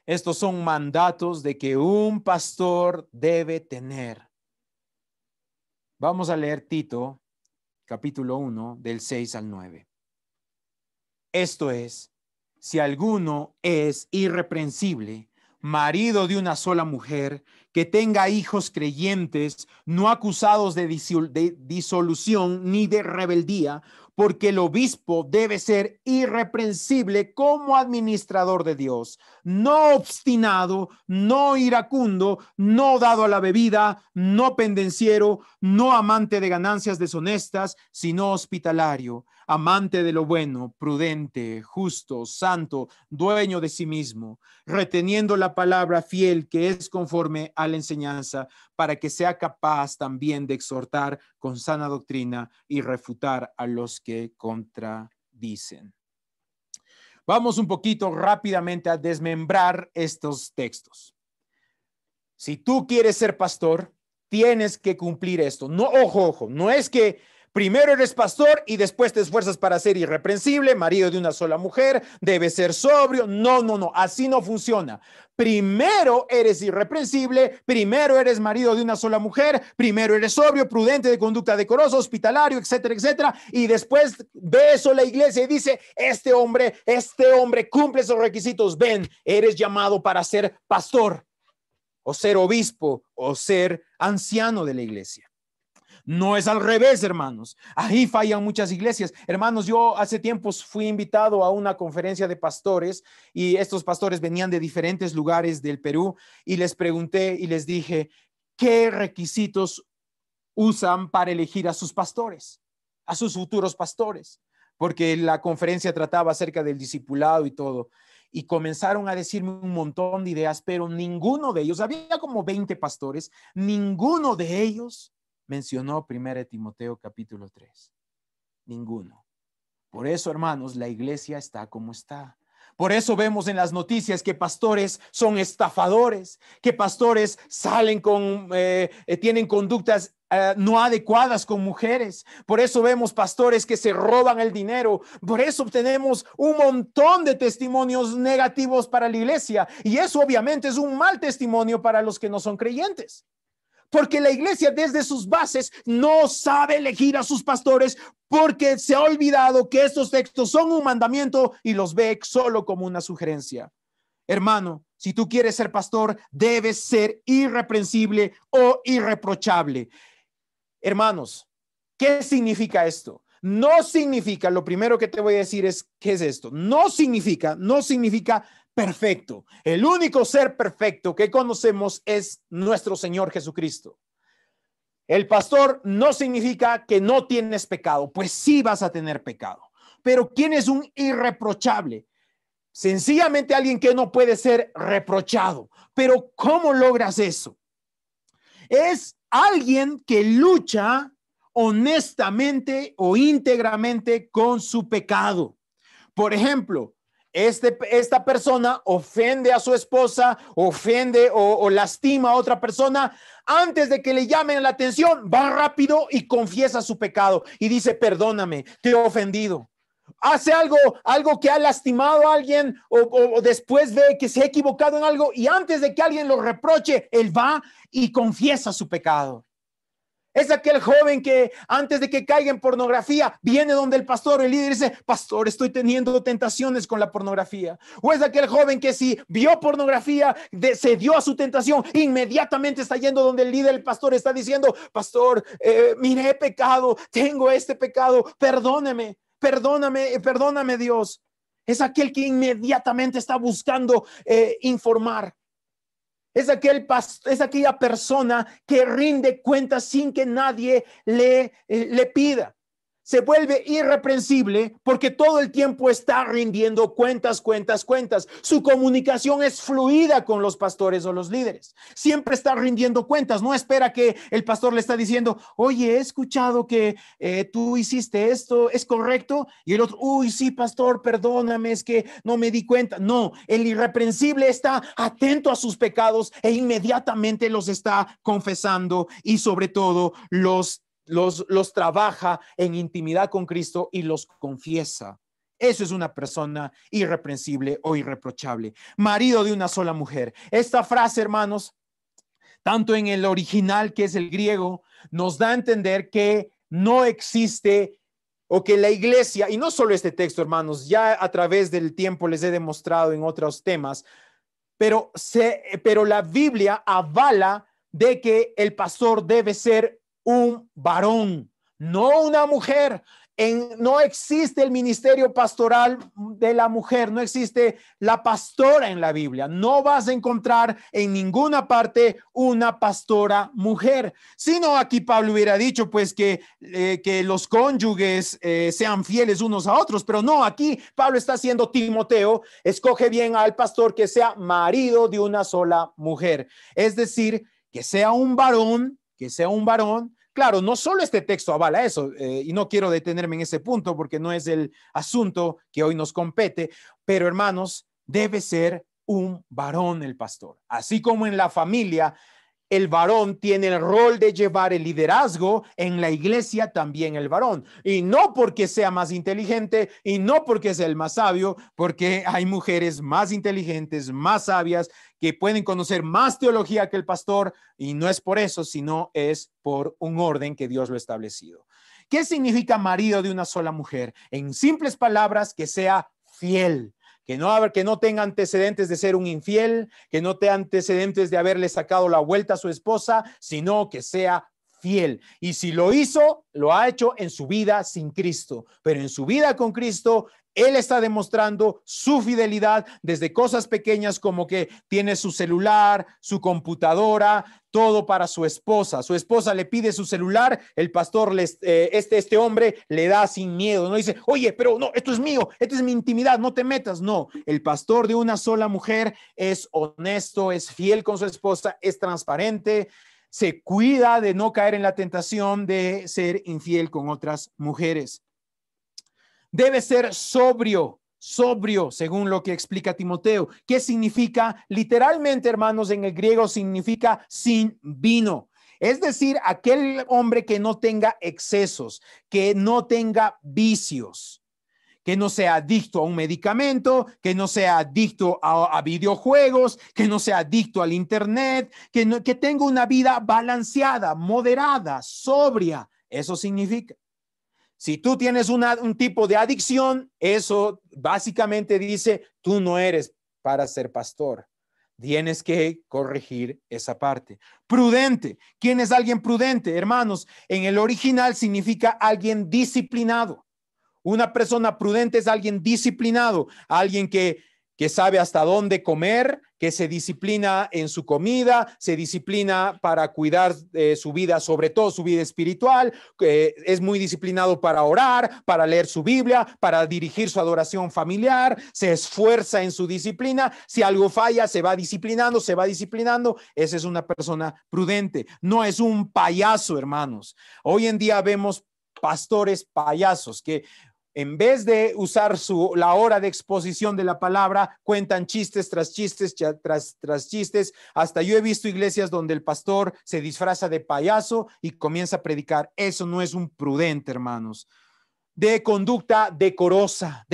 Estos son mandatos de que un pastor debe tener. Vamos a leer Tito, capítulo 1, del 6 al 9. Esto es, si alguno es irreprensible, marido de una sola mujer, que tenga hijos creyentes, no acusados de disolución ni de rebeldía, porque el obispo debe ser irreprensible como administrador de Dios, no obstinado, no iracundo, no dado a la bebida, no pendenciero, no amante de ganancias deshonestas, sino hospitalario, amante de lo bueno, prudente, justo, santo, dueño de sí mismo, reteniendo la palabra fiel que es conforme a la enseñanza, para que sea capaz también de exhortar con sana doctrina y refutar a los que contradicen. Vamos un poquito rápidamente a desmembrar estos textos. Si tú quieres ser pastor, tienes que cumplir esto. No, ojo, no es que primero eres pastor y después te esfuerzas para ser irreprensible, marido de una sola mujer, debes ser sobrio. No, así no funciona. Primero eres irreprensible, primero eres marido de una sola mujer, primero eres sobrio, prudente, de conducta decorosa, hospitalario, etcétera, etcétera. Y después ve eso la iglesia y dice, este hombre cumple esos requisitos. Ven, eres llamado para ser pastor o ser obispo o ser anciano de la iglesia. No es al revés, hermanos. Ahí fallan muchas iglesias. Hermanos, yo hace tiempos fui invitado a una conferencia de pastores y estos pastores venían de diferentes lugares del Perú y les pregunté y les dije, ¿qué requisitos usan para elegir a sus pastores, a sus futuros pastores? Porque la conferencia trataba acerca del discipulado y todo. Y comenzaron a decirme un montón de ideas, pero ninguno de ellos, había como 20 pastores, ninguno de ellos mencionó 1 Timoteo capítulo 3. Ninguno. Por eso, hermanos, la iglesia está como está. Por eso vemos en las noticias que pastores son estafadores, que pastores salen tienen conductas no adecuadas con mujeres. Por eso vemos pastores que se roban el dinero. Por eso tenemos un montón de testimonios negativos para la iglesia. Y eso obviamente es un mal testimonio para los que no son creyentes. Porque la iglesia desde sus bases no sabe elegir a sus pastores porque se ha olvidado que estos textos son un mandamiento y los ve solo como una sugerencia. Hermano, si tú quieres ser pastor, debes ser irreprensible o irreprochable. Hermanos, ¿qué significa esto? No significa, lo primero que te voy a decir es, ¿qué es esto? No significa perfecto. El único ser perfecto que conocemos es nuestro Señor Jesucristo. El pastor no significa que no tienes pecado, pues sí vas a tener pecado. Pero ¿quién es un irreprochable? Sencillamente alguien que no puede ser reprochado. Pero ¿cómo logras eso? Es alguien que lucha honestamente o íntegramente con su pecado. Por ejemplo, esta persona ofende a su esposa, ofende o lastima a otra persona. Antes de que le llamen la atención, va rápido y confiesa su pecado y dice, perdóname, te he ofendido. Hace algo que ha lastimado a alguien o después ve que se ha equivocado en algo y antes de que alguien lo reproche, él va y confiesa su pecado. Es aquel joven que antes de que caiga en pornografía viene donde el pastor, el líder, dice, pastor, estoy teniendo tentaciones con la pornografía. O es aquel joven que si vio pornografía, se dio a su tentación, inmediatamente está yendo donde el líder, el pastor, está diciendo, pastor, mire, he pecado, tengo este pecado, perdóneme Dios. Es aquel que inmediatamente está buscando informar. Es aquella persona que rinde cuentas sin que nadie le pida. Se vuelve irreprensible porque todo el tiempo está rindiendo cuentas. Su comunicación es fluida con los pastores o los líderes. Siempre está rindiendo cuentas. No espera que el pastor le está diciendo, oye, he escuchado que tú hiciste esto, ¿es correcto? Y el otro, uy, sí, pastor, perdóname, es que no me di cuenta. No, el irreprensible está atento a sus pecados e inmediatamente los está confesando y sobre todo los trabaja en intimidad con Cristo y los confiesa. Eso es una persona irreprensible o irreprochable. Marido de una sola mujer. Esta frase, hermanos, tanto en el original, que es el griego, nos da a entender que no existe o que la iglesia, y no solo este texto, hermanos, ya a través del tiempo les he demostrado en otros temas, pero la Biblia avala de que el pastor debe ser un varón, no una mujer. No existe el ministerio pastoral de la mujer, no existe la pastora en la Biblia. No vas a encontrar en ninguna parte una pastora mujer, sino aquí Pablo hubiera dicho pues que los cónyuges sean fieles unos a otros, pero no, aquí Pablo está haciendo Timoteo, escoge bien al pastor que sea marido de una sola mujer, es decir, que sea un varón. Claro, no solo este texto avala eso, y no quiero detenerme en ese punto porque no es el asunto que hoy nos compete, pero hermanos, debe ser un varón el pastor. Así como en la familia, el varón tiene el rol de llevar el liderazgo, en la iglesia también el varón. Y no porque sea más inteligente y no porque sea el más sabio, porque hay mujeres más inteligentes, más sabias, que pueden conocer más teología que el pastor, y no es por eso, sino es por un orden que Dios lo ha establecido. ¿Qué significa marido de una sola mujer? En simples palabras, que sea fiel. Que no tenga antecedentes de ser un infiel, que no tenga antecedentes de haberle sacado la vuelta a su esposa, sino que sea fiel. Y si lo hizo, lo ha hecho en su vida sin Cristo, pero en su vida con Cristo, él está demostrando su fidelidad desde cosas pequeñas como que tiene su celular, su computadora, todo para su esposa. Su esposa le pide su celular, el pastor, este hombre le da sin miedo, no dice, oye, pero no, esto es mío, esta es mi intimidad, no te metas. No, el pastor de una sola mujer es honesto, es fiel con su esposa, es transparente, se cuida de no caer en la tentación de ser infiel con otras mujeres. Debe ser sobrio, según lo que explica Timoteo. ¿Qué significa? Literalmente, hermanos, en el griego significa sin vino. Es decir, aquel hombre que no tenga excesos, que no tenga vicios, que no sea adicto a un medicamento, que no sea adicto a videojuegos, que no sea adicto al internet, que tenga una vida balanceada, moderada, sobria. Eso significa. Si tú tienes un tipo de adicción, eso básicamente dice, tú no eres para ser pastor. Tienes que corregir esa parte. Prudente. ¿Quién es alguien prudente? Hermanos, en el original significa alguien disciplinado. Una persona prudente es alguien disciplinado, alguien que sabe hasta dónde comer, que se disciplina en su comida, se disciplina para cuidar su vida, sobre todo su vida espiritual, es muy disciplinado para orar, para leer su Biblia, para dirigir su adoración familiar, se esfuerza en su disciplina. Si algo falla, se va disciplinando, se va disciplinando. Esa es una persona prudente. No es un payaso, hermanos. Hoy en día vemos pastores payasos que en vez de usar la hora de exposición de la palabra, cuentan chistes tras chistes, tras chistes. Hasta yo he visto iglesias donde el pastor se disfraza de payaso y comienza a predicar. Eso no es un prudente, hermanos. De conducta decorosa,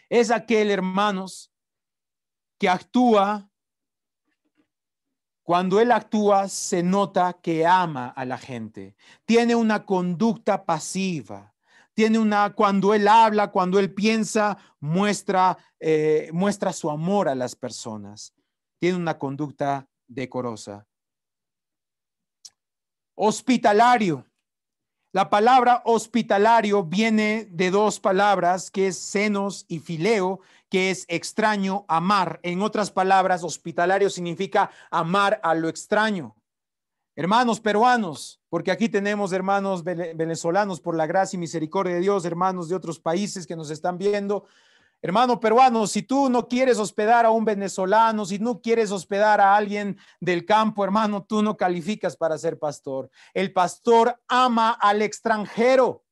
es aquel, hermanos, que actúa. Cuando él actúa, se nota que ama a la gente. Tiene una conducta pasiva. Cuando él habla, cuando él piensa, muestra su amor a las personas. Tiene una conducta decorosa. Hospitalario. La palabra hospitalario viene de dos palabras, que es xenos y fileo, que es extraño, amar. En otras palabras, hospitalario significa amar a lo extraño. Hermanos peruanos, porque aquí tenemos hermanos venezolanos, por la gracia y misericordia de Dios, hermanos de otros países que nos están viendo. Hermano peruano, si tú no quieres hospedar a un venezolano, si no quieres hospedar a alguien del campo, hermano, tú no calificas para ser pastor. El pastor ama al extranjero.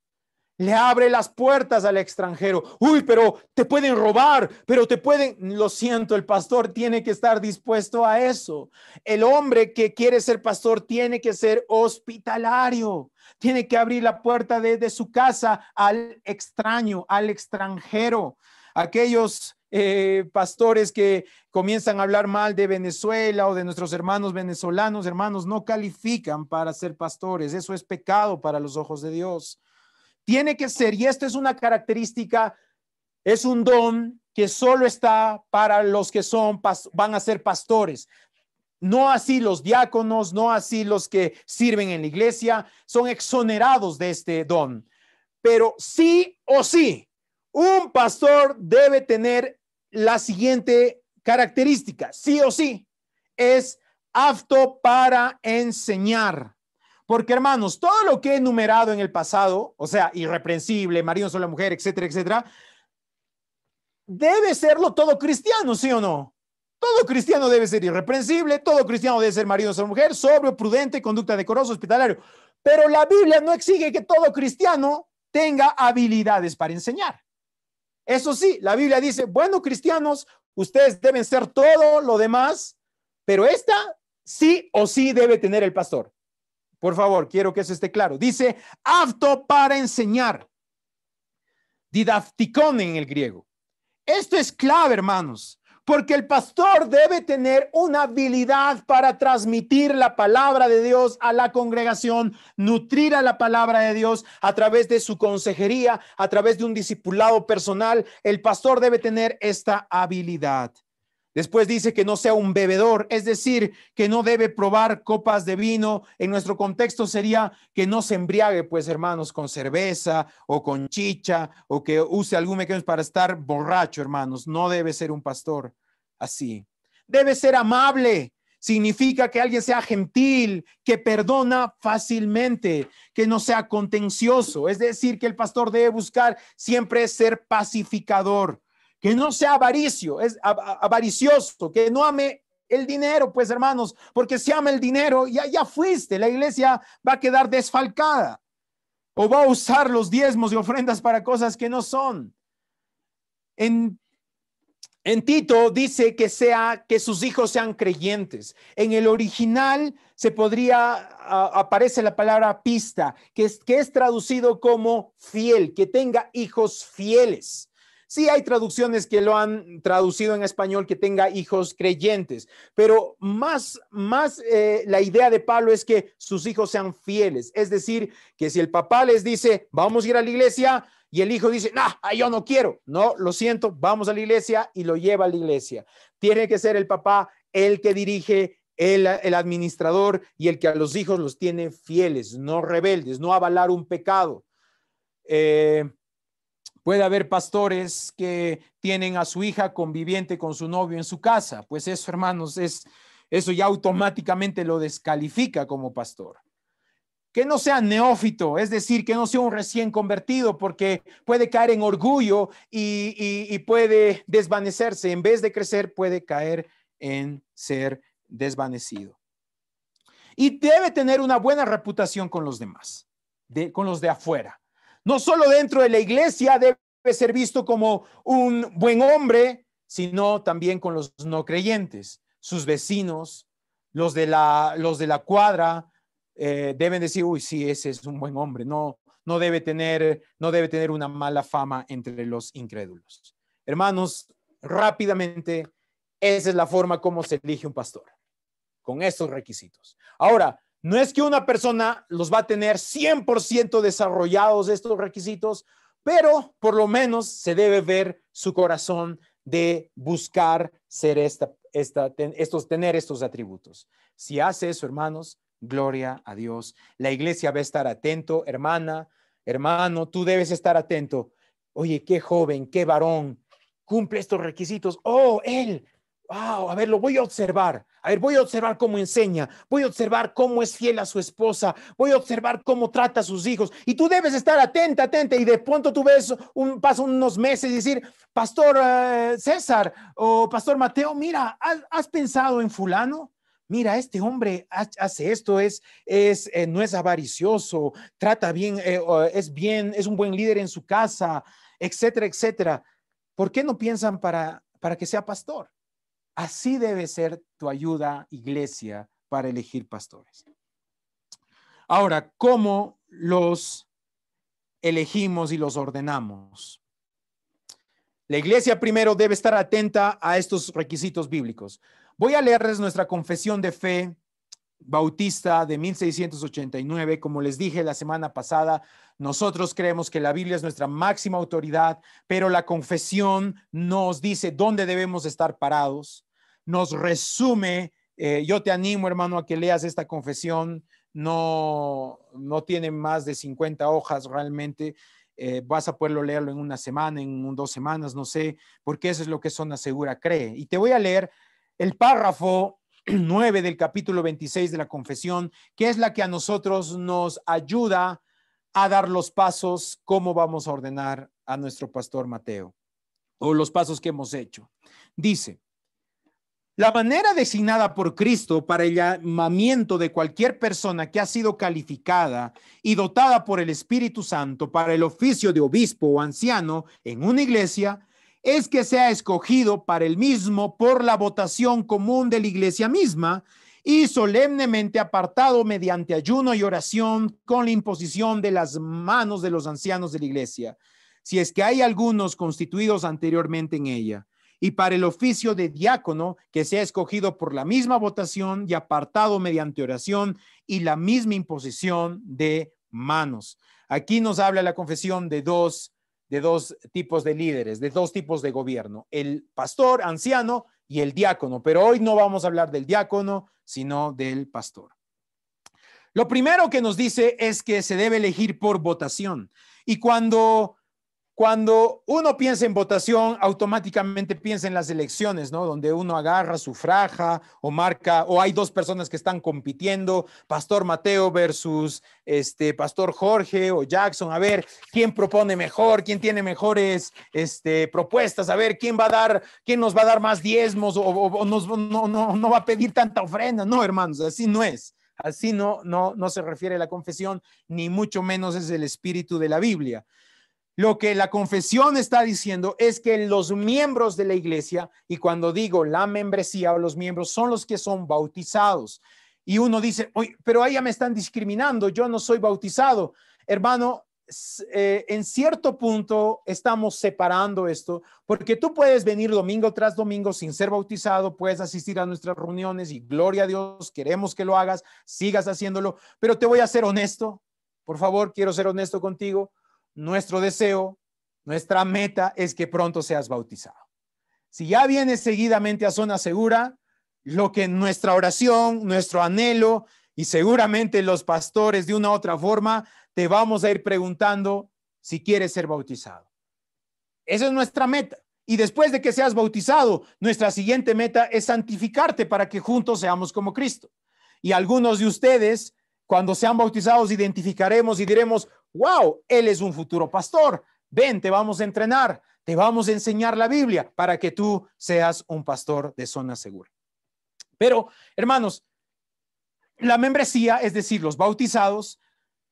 Le abre las puertas al extranjero. Uy, pero te pueden robar, pero te pueden... Lo siento, el pastor tiene que estar dispuesto a eso. El hombre que quiere ser pastor tiene que ser hospitalario. Tiene que abrir la puerta de su casa al extraño, al extranjero. Aquellos pastores que comienzan a hablar mal de Venezuela o de nuestros hermanos venezolanos, hermanos, no califican para ser pastores. Eso es pecado para los ojos de Dios. Tiene que ser, y esto es una característica, es un don que solo está para los que van a ser pastores. No así los diáconos, no así los que sirven en la iglesia, son exonerados de este don. Pero sí o sí, un pastor debe tener la siguiente característica, sí o sí, es apto para enseñar. Porque, hermanos, todo lo que he enumerado en el pasado, o sea, irreprensible, marido sola mujer, etcétera, etcétera, debe serlo todo cristiano, ¿sí o no? Todo cristiano debe ser irreprensible, todo cristiano debe ser marido sola mujer, sobrio, prudente, conducta decorosa, hospitalario. Pero la Biblia no exige que todo cristiano tenga habilidades para enseñar. Eso sí, la Biblia dice, bueno, cristianos, ustedes deben ser todo lo demás, pero esta sí o sí debe tener el pastor. Por favor, quiero que eso esté claro. Dice, apto para enseñar. Didacticón en el griego. Esto es clave, hermanos, porque el pastor debe tener una habilidad para transmitir la palabra de Dios a la congregación, nutrir a la palabra de Dios a través de su consejería, a través de un discipulado personal. El pastor debe tener esta habilidad. Después dice que no sea un bebedor, es decir, que no debe probar copas de vino. En nuestro contexto sería que no se embriague, pues, hermanos, con cerveza o con chicha, o que use algún mecanismo para estar borracho, hermanos. No debe ser un pastor así. Debe ser amable. Significa que alguien sea gentil, que perdona fácilmente, que no sea contencioso. Es decir, que el pastor debe buscar siempre ser pacificador. Que no sea avaricioso, que no ame el dinero, pues, hermanos, porque si ama el dinero, ya fuiste, la iglesia va a quedar desfalcada o va a usar los diezmos y ofrendas para cosas que no son. En En Tito dice que sus hijos sean creyentes. En el original aparece la palabra pista, que es traducido como fiel, que tenga hijos fieles. Sí hay traducciones que lo han traducido en español, que tenga hijos creyentes, pero más la idea de Pablo es que sus hijos sean fieles. Es decir, que si el papá les dice, vamos a ir a la iglesia, y el hijo dice, yo no quiero. No, lo siento, vamos a la iglesia, y lo lleva a la iglesia. Tiene que ser el papá el que dirige, el administrador, y el que a los hijos los tiene fieles, no rebeldes, no avalar un pecado. Puede haber pastores que tienen a su hija conviviente con su novio en su casa. Pues eso, hermanos, eso ya automáticamente lo descalifica como pastor. Que no sea neófito, es decir, que no sea un recién convertido, porque puede caer en orgullo y puede desvanecerse. En vez de crecer, puede caer en ser desvanecido. Y debe tener una buena reputación con los demás, con los de afuera. No solo dentro de la iglesia debe ser visto como un buen hombre, sino también con los no creyentes. Sus vecinos, los de la cuadra, deben decir, uy, sí, ese es un buen hombre. No debe tener una mala fama entre los incrédulos. Hermanos, rápidamente, esa es la forma como se elige un pastor, con estos requisitos. Ahora, no es que una persona los va a tener 100% desarrollados estos requisitos, pero por lo menos se debe ver su corazón de buscar ser tener estos atributos. Si hace eso, hermanos, gloria a Dios. La iglesia va a estar atento, hermano, tú debes estar atento. Oye, qué joven, qué varón, cumple estos requisitos. Oh, él. Wow, a ver, lo voy a observar. A ver, voy a observar cómo enseña. Voy a observar cómo es fiel a su esposa. Voy a observar cómo trata a sus hijos. Y tú debes estar atenta. Y de pronto tú ves, pasan unos meses y decir, Pastor César o Pastor Mateo, mira, ¿has pensado en fulano? Mira, este hombre hace esto, no es avaricioso, trata bien, es un buen líder en su casa, etcétera, etcétera. ¿Por qué no piensan para que sea pastor? Así debe ser tu ayuda, iglesia, para elegir pastores. Ahora, ¿cómo los elegimos y los ordenamos? La iglesia primero debe estar atenta a estos requisitos bíblicos. Voy a leerles nuestra confesión de fe bautista de 1689. Como les dije la semana pasada, nosotros creemos que la Biblia es nuestra máxima autoridad, pero la confesión nos dice dónde debemos estar parados. Nos resume, yo te animo, hermano, a que leas esta confesión. No tiene más de 50 hojas realmente. Vas a poderlo leerlo en una semana, en 2 semanas, no sé, porque eso es lo que Zona Segura cree. Y te voy a leer el párrafo 9 del capítulo 26 de la confesión, que es la que a nosotros nos ayuda a dar los pasos, cómo vamos a ordenar a nuestro pastor Mateo, o los pasos que hemos hecho. Dice: la manera designada por Cristo para el llamamiento de cualquier persona que ha sido calificada y dotada por el Espíritu Santo para el oficio de obispo o anciano en una iglesia es que sea escogido para el mismo por la votación común de la iglesia misma y solemnemente apartado mediante ayuno y oración con la imposición de las manos de los ancianos de la iglesia, si es que hay algunos constituidos anteriormente en ella. Y para el oficio de diácono, que sea escogido por la misma votación y apartado mediante oración y la misma imposición de manos. Aquí nos habla la confesión de dos tipos de líderes, de 2 tipos de gobierno, el pastor anciano y el diácono, pero hoy no vamos a hablar del diácono, sino del pastor. Lo primero que nos dice es que se debe elegir por votación, y cuando uno piensa en votación, automáticamente piensa en las elecciones, ¿no? Donde uno agarra, sufraga o marca, o hay 2 personas que están compitiendo, Pastor Mateo versus Pastor Jorge o Jackson, a ver quién propone mejor, quién tiene mejores propuestas, a ver quién nos va a dar más diezmos o no va a pedir tanta ofrenda. No, hermanos, así no es. Así no se refiere a la confesión, ni mucho menos es el espíritu de la Biblia. Lo que la confesión está diciendo es que los miembros de la iglesia, y cuando digo la membresía o los miembros, son los que son bautizados. Y uno dice, oye, pero ahí ya me están discriminando, yo no soy bautizado. Hermano, en cierto punto estamos separando esto, porque tú puedes venir domingo tras domingo sin ser bautizado, puedes asistir a nuestras reuniones y gloria a Dios, queremos que lo hagas, sigas haciéndolo, pero te voy a ser honesto, por favor, quiero ser honesto contigo. Nuestro deseo, nuestra meta es que pronto seas bautizado. Si ya vienes seguidamente a Zona Segura, lo que nuestra oración, nuestro anhelo y seguramente los pastores de una u otra forma te vamos a ir preguntando si quieres ser bautizado. Esa es nuestra meta. Y después de que seas bautizado, nuestra siguiente meta es santificarte para que juntos seamos como Cristo. Y algunos de ustedes, cuando sean bautizados, identificaremos y diremos, wow, él es un futuro pastor. Ven, te vamos a entrenar, te vamos a enseñar la Biblia para que tú seas un pastor de Zona Segura. Pero, hermanos, la membresía, es decir, los bautizados,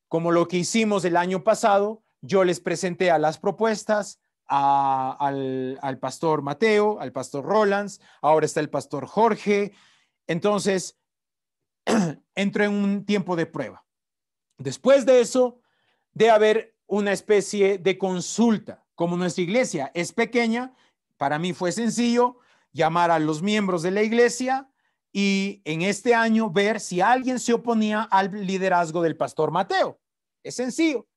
como lo que hicimos el año pasado, yo les presenté a las propuestas al pastor Mateo, al pastor Rolands, ahora está el pastor Jorge. Entonces, entro en un tiempo de prueba. Después de eso, debe haber una especie de consulta. Como nuestra iglesia es pequeña, para mí fue sencillo llamar a los miembros de la iglesia y en este año ver si alguien se oponía al liderazgo del pastor Mateo. Es sencillo.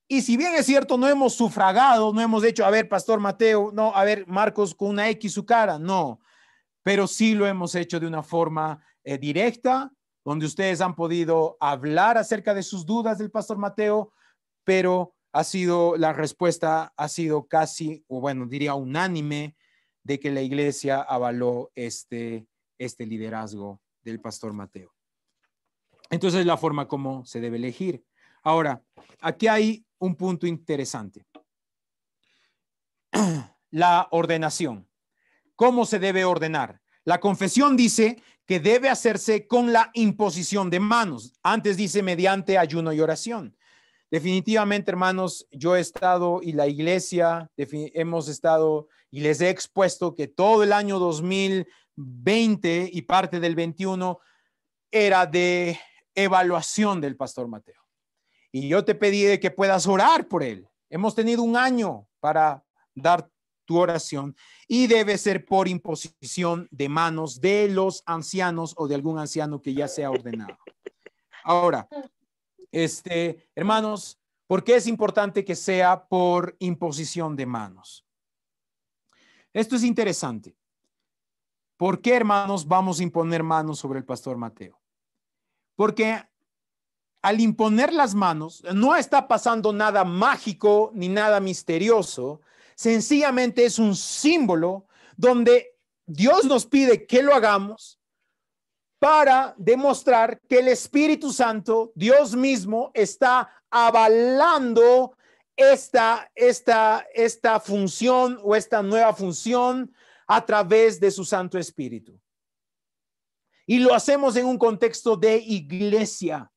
Y si bien es cierto, no hemos sufragado, no hemos dicho, a ver, pastor Mateo, no, a ver, Marcos con una X su cara, no. Pero sí lo hemos hecho de una forma directa, donde ustedes han podido hablar acerca de sus dudas del pastor Mateo, pero la respuesta ha sido casi, o bueno, diría unánime, de que la iglesia avaló este liderazgo del pastor Mateo. Entonces, es la forma como se debe elegir. Ahora, aquí hay un punto interesante. La ordenación. ¿Cómo se debe ordenar? La confesión dice que debe hacerse con la imposición de manos. Antes dice mediante ayuno y oración. Definitivamente, hermanos, yo he estado y la iglesia hemos estado y les he expuesto que todo el año 2020 y parte del 21 era de evaluación del pastor Mateo. Y yo te pedí de que puedas orar por él. Hemos tenido un año para dar tu oración y debe ser por imposición de manos de los ancianos o de algún anciano que ya sea ordenado. Ahora, hermanos, ¿por qué es importante que sea por imposición de manos? Esto es interesante. ¿Por qué, hermanos, vamos a imponer manos sobre el pastor Mateo? Porque al imponer las manos, no está pasando nada mágico ni nada misterioso. Sencillamente es un símbolo donde Dios nos pide que lo hagamos para demostrar que el Espíritu Santo, Dios mismo, está avalando esta función o esta nueva función a través de su Santo Espíritu. Y lo hacemos en un contexto de iglesia,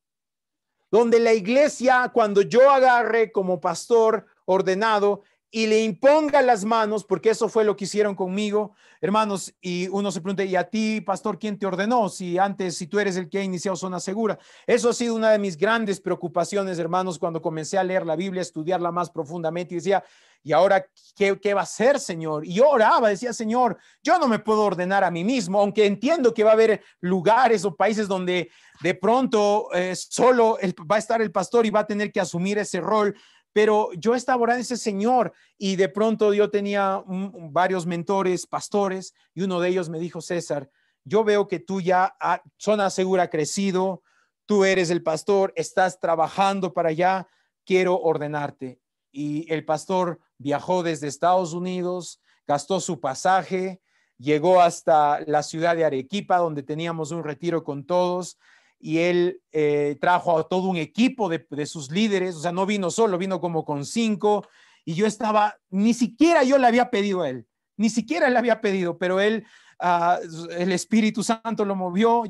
donde la iglesia, cuando yo agarre como pastor ordenado y le imponga las manos, porque eso fue lo que hicieron conmigo, hermanos, y uno se pregunta, ¿y a ti, pastor, quién te ordenó? Si tú eres el que ha iniciado Zona Segura. Eso ha sido una de mis grandes preocupaciones, hermanos, cuando comencé a leer la Biblia, a estudiarla más profundamente, y decía, ¿y ahora qué va a hacer, Señor? Y yo oraba, decía, Señor, yo no me puedo ordenar a mí mismo, aunque entiendo que va a haber lugares o países donde de pronto solo va a estar el pastor y va a tener que asumir ese rol. Pero yo estaba orando a ese Señor y de pronto yo tenía varios mentores, pastores, y uno de ellos me dijo, César, yo veo que tú ya Zona Segura ha crecido, tú eres el pastor, estás trabajando para allá, quiero ordenarte. Y el pastor viajó desde Estados Unidos, gastó su pasaje, llegó hasta la ciudad de Arequipa, donde teníamos un retiro con todos. Y él trajo a todo un equipo de sus líderes, o sea, no vino solo, vino como con 5, y yo estaba, ni siquiera yo le había pedido a él, ni siquiera le había pedido, pero él el Espíritu Santo lo movió,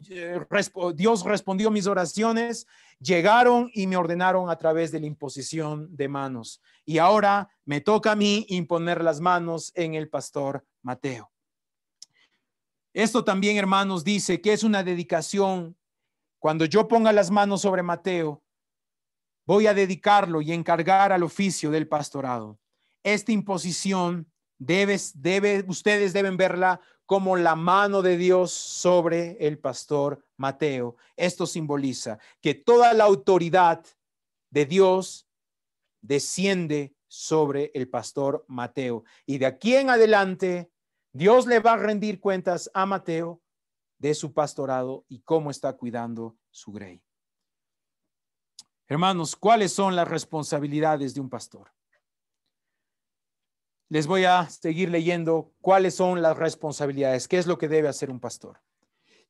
Dios respondió mis oraciones, llegaron y me ordenaron a través de la imposición de manos. Y ahora me toca a mí imponer las manos en el pastor Mateo. Esto también, hermanos, dice que es una dedicación. Cuando yo ponga las manos sobre Mateo, voy a dedicarlo y encargar al oficio del pastorado. Esta imposición ustedes deben verla como la mano de Dios sobre el pastor Mateo. Esto simboliza que toda la autoridad de Dios desciende sobre el pastor Mateo. Y de aquí en adelante, Dios le va a rendir cuentas a Mateo de su pastorado y cómo está cuidando su grey. Hermanos, ¿cuáles son las responsabilidades de un pastor? Les voy a seguir leyendo cuáles son las responsabilidades, qué es lo que debe hacer un pastor.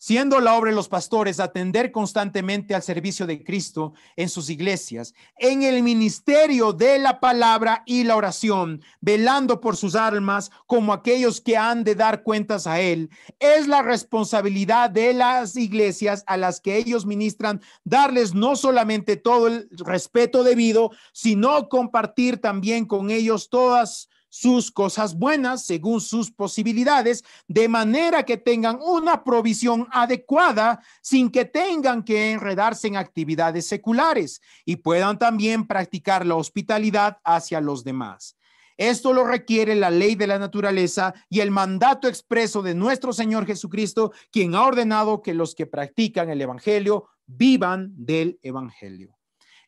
Siendo la obra de los pastores atender constantemente al servicio de Cristo en sus iglesias, en el ministerio de la palabra y la oración, velando por sus almas como aquellos que han de dar cuentas a Él. Es la responsabilidad de las iglesias a las que ellos ministran darles no solamente todo el respeto debido, sino compartir también con ellos todas sus cosas buenas según sus posibilidades, de manera que tengan una provisión adecuada sin que tengan que enredarse en actividades seculares y puedan también practicar la hospitalidad hacia los demás. Esto lo requiere la ley de la naturaleza y el mandato expreso de nuestro Señor Jesucristo, quien ha ordenado que los que practican el evangelio vivan del evangelio.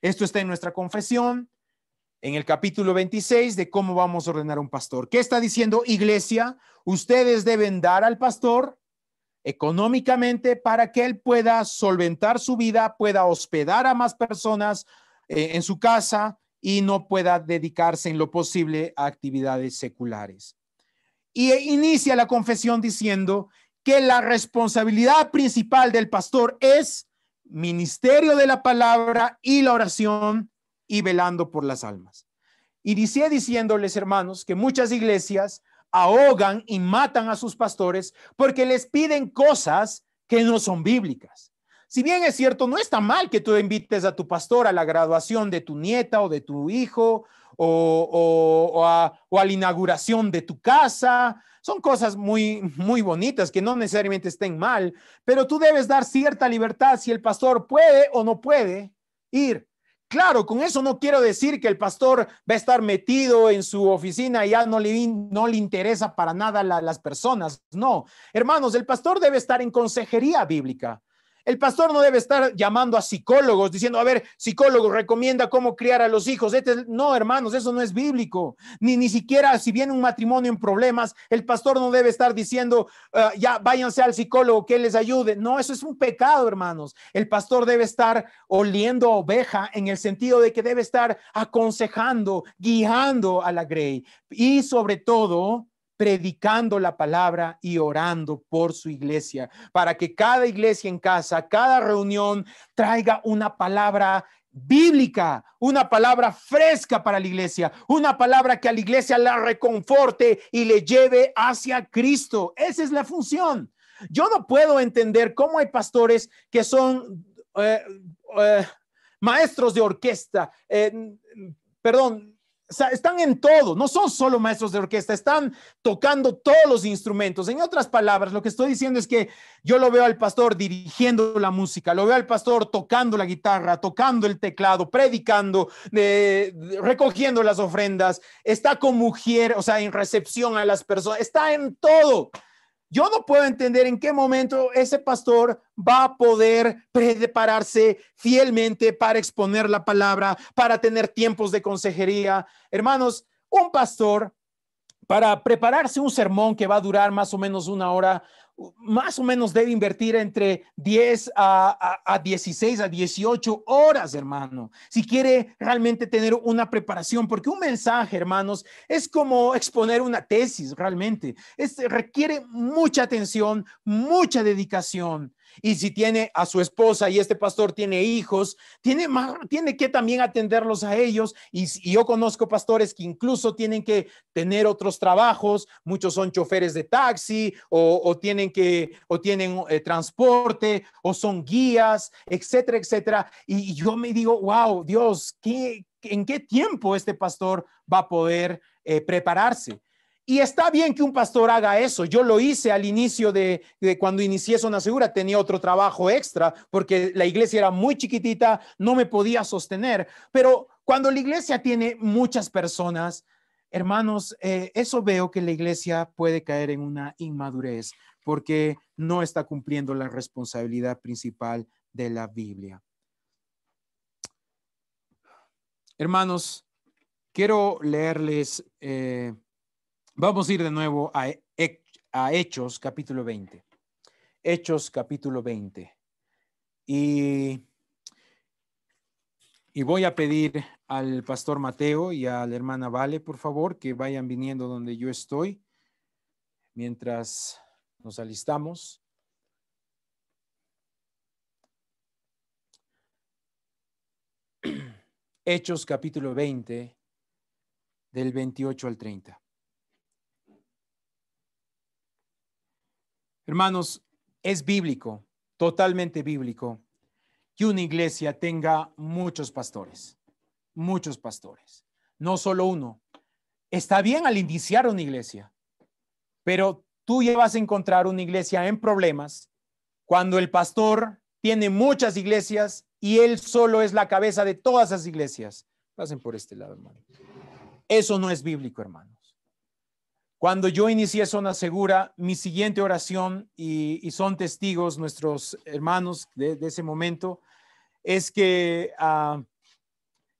Esto está en nuestra confesión, en el capítulo 26 de cómo vamos a ordenar un pastor. ¿Qué está diciendo, iglesia? Ustedes deben dar al pastor económicamente para que él pueda solventar su vida, pueda hospedar a más personas en su casa y no pueda dedicarse en lo posible a actividades seculares. Y inicia la confesión diciendo que la responsabilidad principal del pastor es ministerio de la palabra y la oración y velando por las almas. Inicié diciéndoles, hermanos, que muchas iglesias ahogan y matan a sus pastores porque les piden cosas que no son bíblicas. Si bien es cierto, no está mal que tú invites a tu pastor a la graduación de tu nieta o de tu hijo o a la inauguración de tu casa. Son cosas muy bonitas que no necesariamente estén mal, pero tú debes dar cierta libertad si el pastor puede o no puede ir. Claro, con eso no quiero decir que el pastor va a estar metido en su oficina y ya no le interesa para nada las personas. No, hermanos, el pastor debe estar en consejería bíblica. El pastor no debe estar llamando a psicólogos diciendo, a ver, psicólogo, recomienda cómo criar a los hijos. No, hermanos, eso no es bíblico. Ni siquiera si viene un matrimonio en problemas, el pastor no debe estar diciendo, ya váyanse al psicólogo que les ayude. No, eso es un pecado, hermanos. El pastor debe estar oliendo a oveja en el sentido de que debe estar aconsejando, guiando a la grey y sobre todo predicando la palabra y orando por su iglesia, para que cada iglesia en casa, cada reunión traiga una palabra bíblica, una palabra fresca para la iglesia, una palabra que a la iglesia la reconforte y le lleve hacia Cristo. Esa es la función. Yo no puedo entender cómo hay pastores que son maestros de orquesta, o sea, están en todo, no son solo maestros de orquesta, están tocando todos los instrumentos. En otras palabras, lo que estoy diciendo es que yo lo veo al pastor dirigiendo la música, lo veo al pastor tocando la guitarra, tocando el teclado, predicando, recogiendo las ofrendas, está con mujer, o sea, en recepción a las personas, está en todo. Yo no puedo entender en qué momento ese pastor va a poder prepararse fielmente para exponer la palabra, para tener tiempos de consejería. Hermanos, un pastor para prepararse un sermón que va a durar más o menos una hora, más o menos debe invertir entre 10 a 16 a 18 horas, hermano, si quiere realmente tener una preparación, porque un mensaje, hermanos, es como exponer una tesis realmente. Requiere mucha atención, mucha dedicación. y si tiene a su esposa y este pastor tiene hijos, tiene que también atenderlos a ellos. Y yo conozco pastores que incluso tienen que tener otros trabajos. Muchos son choferes de taxi o tienen transporte o son guías, etcétera, etcétera. Y yo me digo, wow, Dios, ¿en qué tiempo este pastor va a poder prepararse? Y está bien que un pastor haga eso. Yo lo hice al inicio de cuando inicié Zona Segura. Tenía otro trabajo extra porque la iglesia era muy chiquitita, no me podía sostener. Pero cuando la iglesia tiene muchas personas, hermanos, eso veo que la iglesia puede caer en una inmadurez porque no está cumpliendo la responsabilidad principal de la Biblia. Hermanos, quiero leerles... Vamos a ir de nuevo a Hechos capítulo 20. Hechos capítulo 20. Y voy a pedir al pastor Mateo y a la hermana Vale, por favor, que vayan viniendo donde yo estoy mientras nos alistamos. Hechos capítulo 20, del 28 al 30. Hermanos, es bíblico, totalmente bíblico, que una iglesia tenga muchos pastores, no solo uno. Está bien al iniciar una iglesia, pero tú ya vas a encontrar una iglesia en problemas cuando el pastor tiene muchas iglesias y él solo es la cabeza de todas esas iglesias. Pasen por este lado, hermano. Eso no es bíblico, hermanos. Cuando yo inicié Zona Segura, mi siguiente oración, y son testigos nuestros hermanos de ese momento, es que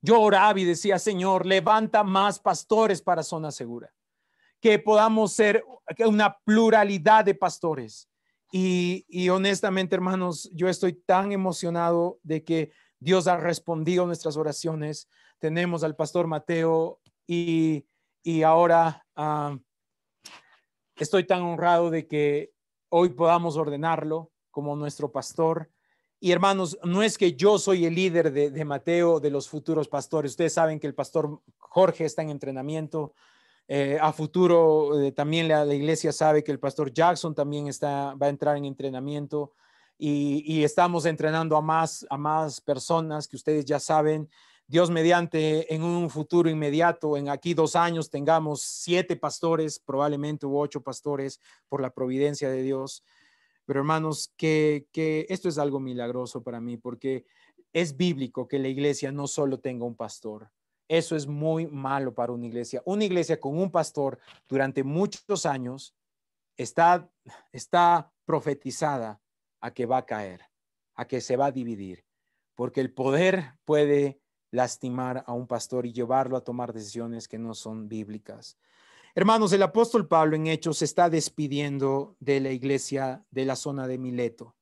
yo oraba y decía, Señor, levanta más pastores para Zona Segura, que podamos ser una pluralidad de pastores. Y honestamente, hermanos, yo estoy tan emocionado de que Dios ha respondido a nuestras oraciones. Tenemos al pastor Mateo y ahora... estoy tan honrado de que hoy podamos ordenarlo como nuestro pastor. Y hermanos, no es que yo soy el líder de Mateo, de los futuros pastores. Ustedes saben que el pastor Jorge está en entrenamiento. A futuro también la iglesia sabe que el pastor Jackson también va a entrar en entrenamiento. Y estamos entrenando a más personas que ustedes ya saben. Dios mediante, en un futuro inmediato, en aquí 2 años, tengamos 7 pastores, probablemente, u 8 pastores, por la providencia de Dios. Pero hermanos, que esto es algo milagroso para mí, porque es bíblico que la iglesia no solo tenga un pastor. Eso es muy malo para una iglesia. Una iglesia con un pastor durante muchos años está profetizada a que va a caer, a que se va a dividir, porque el poder puede lastimar a un pastor y llevarlo a tomar decisiones que no son bíblicas. Hermanos, el apóstol Pablo en Hechos se está despidiendo de la iglesia de la zona de Mileto.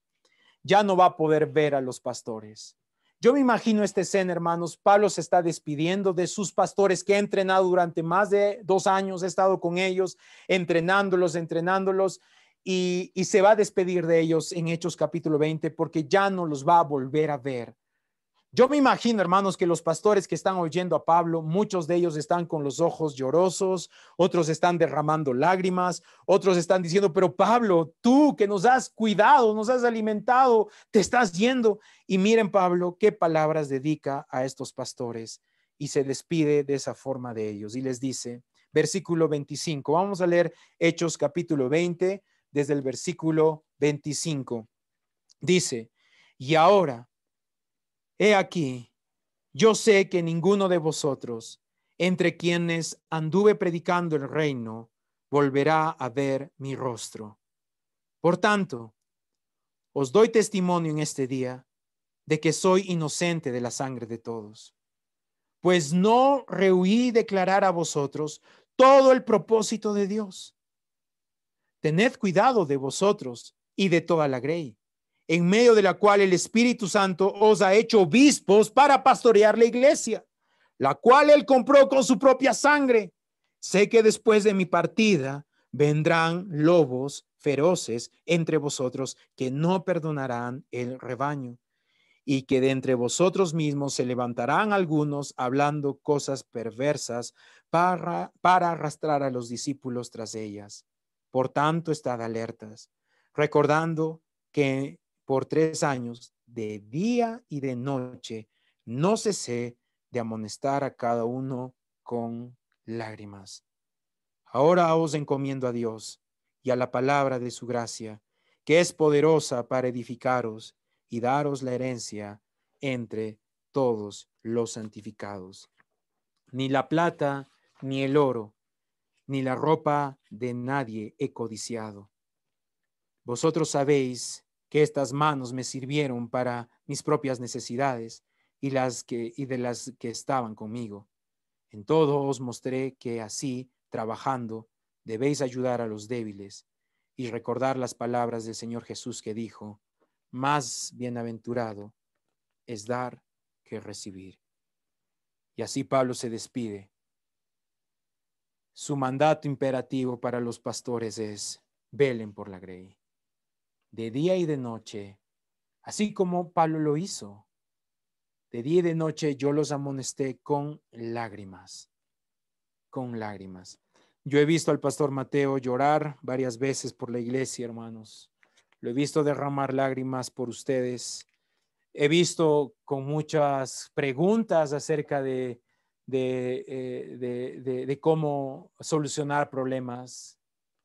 Ya no va a poder ver a los pastores. Yo me imagino esta escena, hermanos. Pablo se está despidiendo de sus pastores que ha entrenado durante más de 2 años. Ha estado con ellos, entrenándolos y se va a despedir de ellos en Hechos capítulo 20 porque ya no los va a volver a ver. Yo me imagino, hermanos, que los pastores que están oyendo a Pablo, muchos de ellos están con los ojos llorosos, otros están derramando lágrimas, otros están diciendo, pero Pablo, tú que nos has cuidado, nos has alimentado, te estás yendo. Y miren, Pablo, qué palabras dedica a estos pastores y se despide de esa forma de ellos. Y les dice, versículo 25, vamos a leer Hechos capítulo 20, desde el versículo 25. Dice, y ahora, he aquí, yo sé que ninguno de vosotros, entre quienes anduve predicando el reino, volverá a ver mi rostro. Por tanto, os doy testimonio en este día de que soy inocente de la sangre de todos. Pues no rehuí declarar a vosotros todo el propósito de Dios. Tened cuidado de vosotros y de toda la grey, en medio de la cual el Espíritu Santo os ha hecho obispos para pastorear la iglesia, la cual él compró con su propia sangre. Sé que después de mi partida vendrán lobos feroces entre vosotros que no perdonarán el rebaño, y que de entre vosotros mismos se levantarán algunos hablando cosas perversas para arrastrar a los discípulos tras ellas. Por tanto, estad alertas, recordando que por 3 años, de día y de noche, no cesé de amonestar a cada uno con lágrimas. Ahora os encomiendo a Dios y a la palabra de su gracia, que es poderosa para edificaros y daros la herencia entre todos los santificados. Ni la plata, ni el oro, ni la ropa de nadie he codiciado. Vosotros sabéis que estas manos me sirvieron para mis propias necesidades y de las que estaban conmigo. En todo os mostré que así, trabajando, debéis ayudar a los débiles y recordar las palabras del Señor Jesús que dijo: más bienaventurado es dar que recibir. Y así Pablo se despide. Su mandato imperativo para los pastores es: velen por la grey, de día y de noche, así como Pablo lo hizo. De día y de noche yo los amonesté con lágrimas, con lágrimas. Yo he visto al pastor Mateo llorar varias veces por la iglesia, hermanos. Lo he visto derramar lágrimas por ustedes. He visto con muchas preguntas acerca de cómo solucionar problemas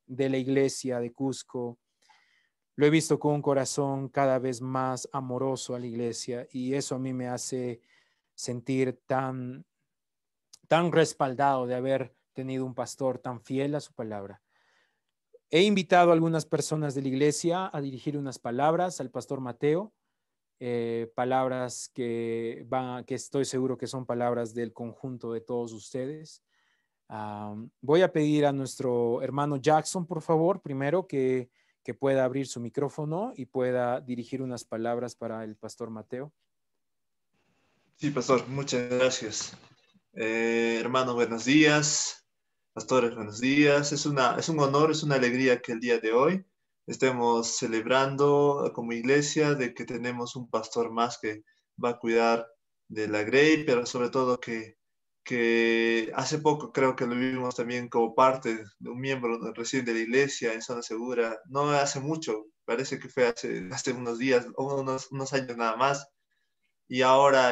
de la iglesia de Cusco. Lo he visto con un corazón cada vez más amoroso a la iglesia, y eso a mí me hace sentir tan respaldado de haber tenido un pastor tan fiel a su palabra. He invitado a algunas personas de la iglesia a dirigir unas palabras al pastor Mateo, palabras que estoy seguro que son palabras del conjunto de todos ustedes. Voy a pedir a nuestro hermano Jackson, por favor, primero que pueda abrir su micrófono y pueda dirigir unas palabras para el pastor Mateo.
Sí, pastor, muchas gracias. Hermano, buenos días. Pastores, buenos días. Es un honor, es una alegría que el día de hoy estemos celebrando como iglesia de que tenemos un pastor más que va a cuidar de la Grey, pero sobre todo que hace poco creo que lo vivimos también como parte de un miembro recién de la iglesia en Zona Segura. No hace mucho, parece que fue hace unos días o unos años nada más. Y ahora,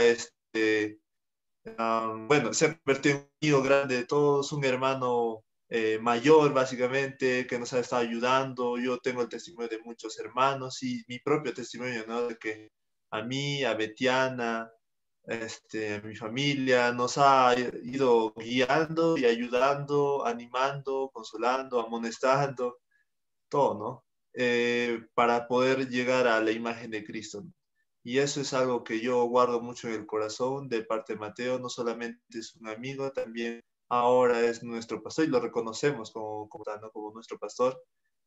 bueno, se ha convertido en un amigo grande de todos, un hermano mayor básicamente que nos ha estado ayudando. Yo tengo el testimonio de muchos hermanos y mi propio testimonio, ¿no? De que a mí, a Betiana, a mi familia, nos ha ido guiando y ayudando, animando, consolando, amonestando, todo, ¿no? Para poder llegar a la imagen de Cristo. Y eso es algo que yo guardo mucho en el corazón de parte de Mateo. No solamente es un amigo, también ahora es nuestro pastor y lo reconocemos como nuestro pastor.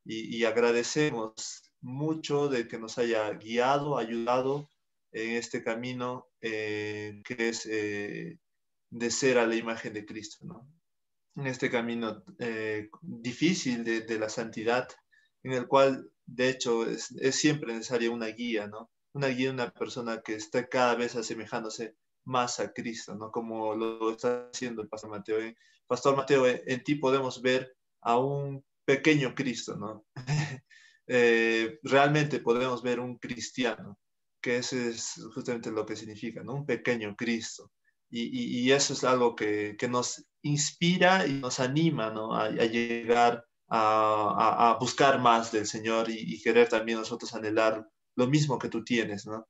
Y agradecemos mucho de que nos haya guiado, ayudado en este camino que es de ser a la imagen de Cristo, ¿no? En este camino difícil de la santidad, en el cual de hecho es siempre necesaria una guía, ¿no? Una guía, una persona que está cada vez asemejándose más a Cristo, ¿no? Como lo está haciendo el Pastor Mateo. Pastor Mateo, en ti podemos ver a un pequeño Cristo, ¿no? Realmente podemos ver un cristiano, que eso es justamente lo que significa, ¿no? Un pequeño Cristo. Y eso es algo que nos inspira y nos anima, ¿no? a llegar a buscar más del Señor y querer también nosotros anhelar lo mismo que tú tienes, ¿no?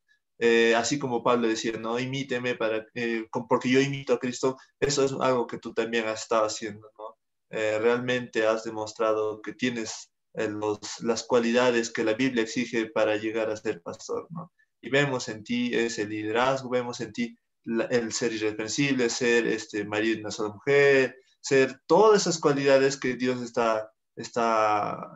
Así como Pablo decía, no, imíteme porque yo imito a Cristo. Eso es algo que tú también has estado haciendo, ¿no? Realmente has demostrado que tienes las cualidades que la Biblia exige para llegar a ser pastor, ¿no? Y vemos en ti ese liderazgo, vemos en ti el ser irreprensible, ser marido de una sola mujer, ser todas esas cualidades que Dios está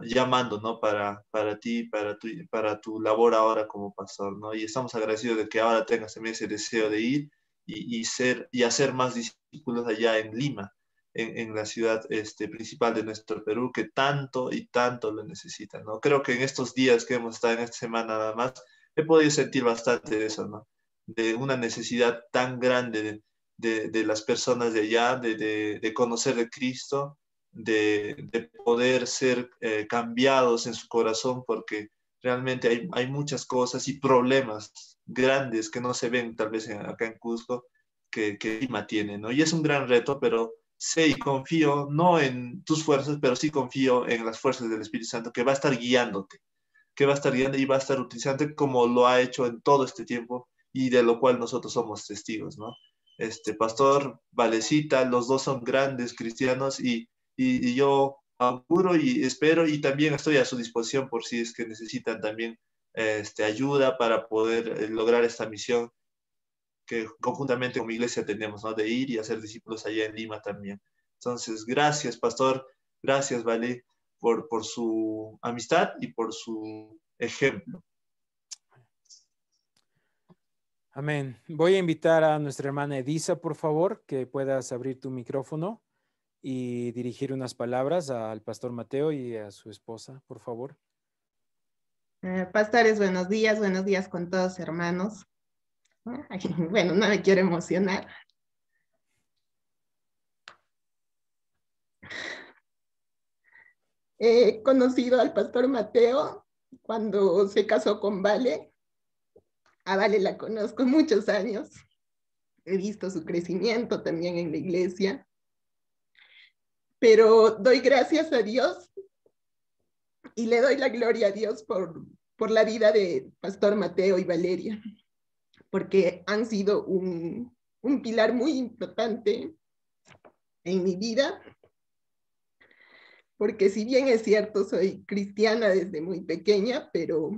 llamando, ¿no? Para ti, para tu labor ahora como pastor, ¿no? Y estamos agradecidos de que ahora tengas también ese deseo de ir y hacer más discípulos allá en Lima. en la ciudad principal de nuestro Perú, que tanto y tanto lo necesitan, ¿no? Creo que en estos días que hemos estado en esta semana nada más, he podido sentir bastante de eso, ¿no? De una necesidad tan grande de las personas de allá, de conocer de Cristo, de poder ser cambiados en su corazón, porque realmente hay muchas cosas y problemas grandes que no se ven tal vez acá en Cusco, que Lima tiene, ¿no? Y es un gran reto, pero sé y confío, no en tus fuerzas, pero sí confío en las fuerzas del Espíritu Santo, que va a estar guiándote, que va a estar guiando y va a estar utilizándote como lo ha hecho en todo este tiempo y de lo cual nosotros somos testigos, ¿no? Pastor Valecita, los dos son grandes cristianos y yo auguro y espero y también estoy a su disposición por si es que necesitan también ayuda para poder lograr esta misión que conjuntamente como iglesia tenemos, ¿no? De ir y hacer discípulos allá en Lima también. Entonces, gracias, pastor, gracias, Vale, por su amistad y por su ejemplo.
Amén. Voy a invitar a nuestra hermana Edisa, por favor, que puedas abrir tu micrófono y dirigir unas palabras al pastor Mateo y a su esposa, por favor.
Pastores, buenos días con todos, hermanos. Ay, bueno, no me quiero emocionar. He conocido al pastor Mateo cuando se casó con Vale. A Vale la conozco muchos años. He visto su crecimiento también en la iglesia. Pero doy gracias a Dios y le doy la gloria a Dios por la vida de pastor Mateo y Valeria, porque han sido un pilar muy importante en mi vida, porque si bien es cierto, soy cristiana desde muy pequeña, pero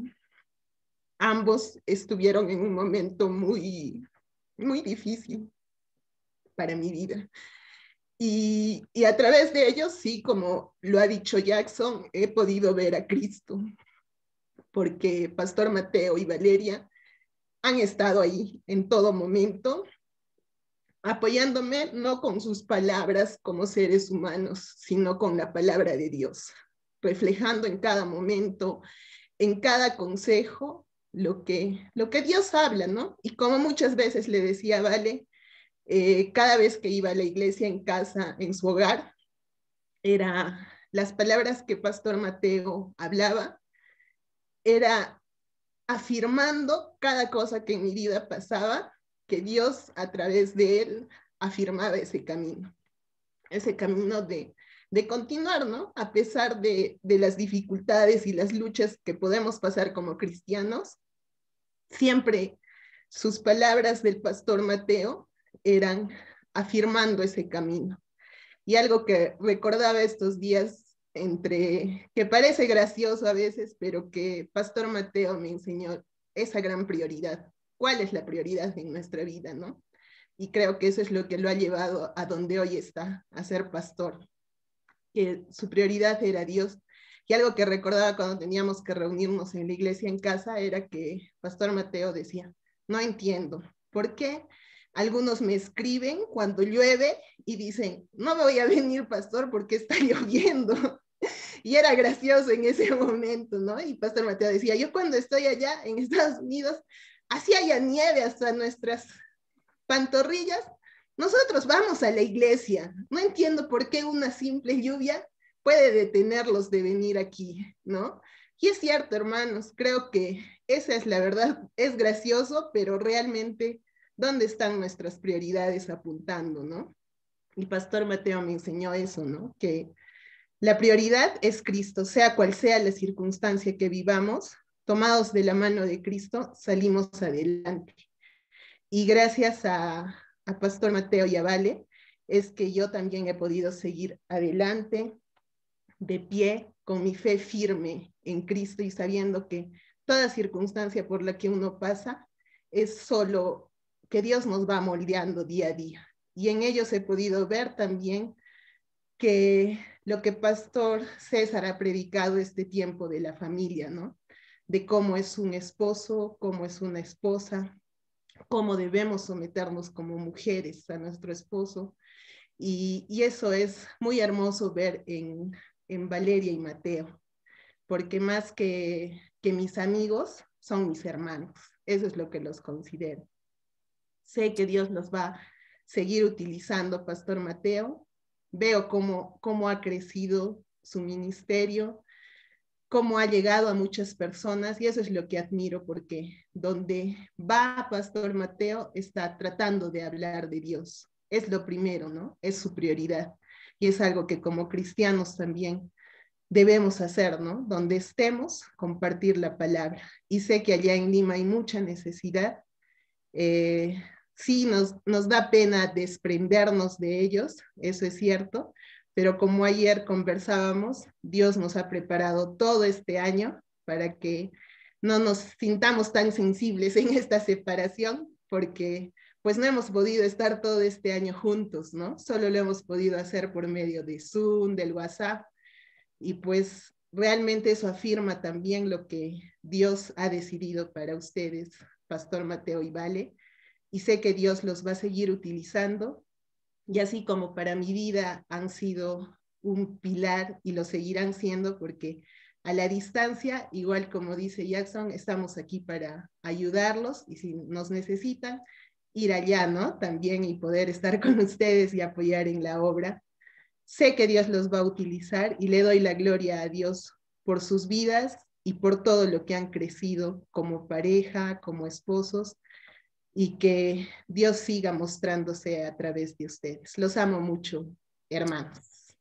ambos estuvieron en un momento muy, muy difícil para mi vida. Y a través de ellos, sí, como lo ha dicho Jackson, he podido ver a Cristo, porque Pastor Mateo y Valeria han estado ahí en todo momento, apoyándome no con sus palabras como seres humanos, sino con la palabra de Dios, reflejando en cada momento, en cada consejo, lo que Dios habla, ¿no? Y como muchas veces le decía Vale, cada vez que iba a la iglesia en casa, en su hogar, era las palabras que Pastor Mateo hablaba, era afirmando cada cosa que en mi vida pasaba, que Dios a través de él afirmaba ese camino de continuar, ¿no? A pesar de las dificultades y las luchas que podemos pasar como cristianos, siempre sus palabras del pastor Mateo eran afirmando ese camino. Y algo que recordaba estos días, que parece gracioso a veces, pero que Pastor Mateo me enseñó esa gran prioridad. ¿Cuál es la prioridad en nuestra vida, no? Y creo que eso es lo que lo ha llevado a donde hoy está, a ser pastor. Que su prioridad era Dios. Y algo que recordaba cuando teníamos que reunirnos en la iglesia en casa era que Pastor Mateo decía, no entiendo, ¿por qué algunos me escriben cuando llueve y dicen, no me voy a venir, pastor, porque está lloviendo? Y era gracioso en ese momento, ¿no? Y Pastor Mateo decía, yo cuando estoy allá en Estados Unidos, así haya nieve hasta nuestras pantorrillas, nosotros vamos a la iglesia. No entiendo por qué una simple lluvia puede detenerlos de venir aquí, ¿no? Y es cierto, hermanos, creo que esa es la verdad. Es gracioso, pero realmente, ¿dónde están nuestras prioridades apuntando, no? Y Pastor Mateo me enseñó eso, ¿no? Que la prioridad es Cristo, sea cual sea la circunstancia que vivamos, tomados de la mano de Cristo, salimos adelante. Y gracias a Pastor Mateo y a Vale, es que yo también he podido seguir adelante, de pie, con mi fe firme en Cristo y sabiendo que toda circunstancia por la que uno pasa es solo que Dios nos va moldeando día a día. Y en ellos he podido ver también que lo que Pastor César ha predicado este tiempo de la familia, ¿no? De cómo es un esposo, cómo es una esposa, cómo debemos someternos como mujeres a nuestro esposo. Y eso es muy hermoso ver en Valeria y Mateo, porque más que mis amigos, son mis hermanos. Eso es lo que los considero. Sé que Dios los va a seguir utilizando, Pastor Mateo. Veo cómo ha crecido su ministerio, cómo ha llegado a muchas personas, y eso es lo que admiro, porque donde va Pastor Mateo está tratando de hablar de Dios. Es lo primero, ¿no? Es su prioridad. Y es algo que como cristianos también debemos hacer, ¿no? Donde estemos, compartir la palabra. Y sé que allá en Lima hay mucha necesidad. Sí, nos da pena desprendernos de ellos, eso es cierto, pero como ayer conversábamos, Dios nos ha preparado todo este año para que no nos sintamos tan sensibles en esta separación, porque pues no hemos podido estar todo este año juntos, ¿no? Solo lo hemos podido hacer por medio de Zoom, del WhatsApp, y pues realmente eso afirma también lo que Dios ha decidido para ustedes, Pastor Mateo y Vale, y sé que Dios los va a seguir utilizando, y así como para mi vida han sido un pilar y lo seguirán siendo, porque a la distancia, igual como dice Jackson, estamos aquí para ayudarlos, y si nos necesitan, ir allá, ¿no? También, y poder estar con ustedes y apoyar en la obra. Sé que Dios los va a utilizar y le doy la gloria a Dios por sus vidas y por todo lo que han crecido como pareja, como esposos, y que Dios siga mostrándose a través de ustedes. Los amo mucho, hermanos.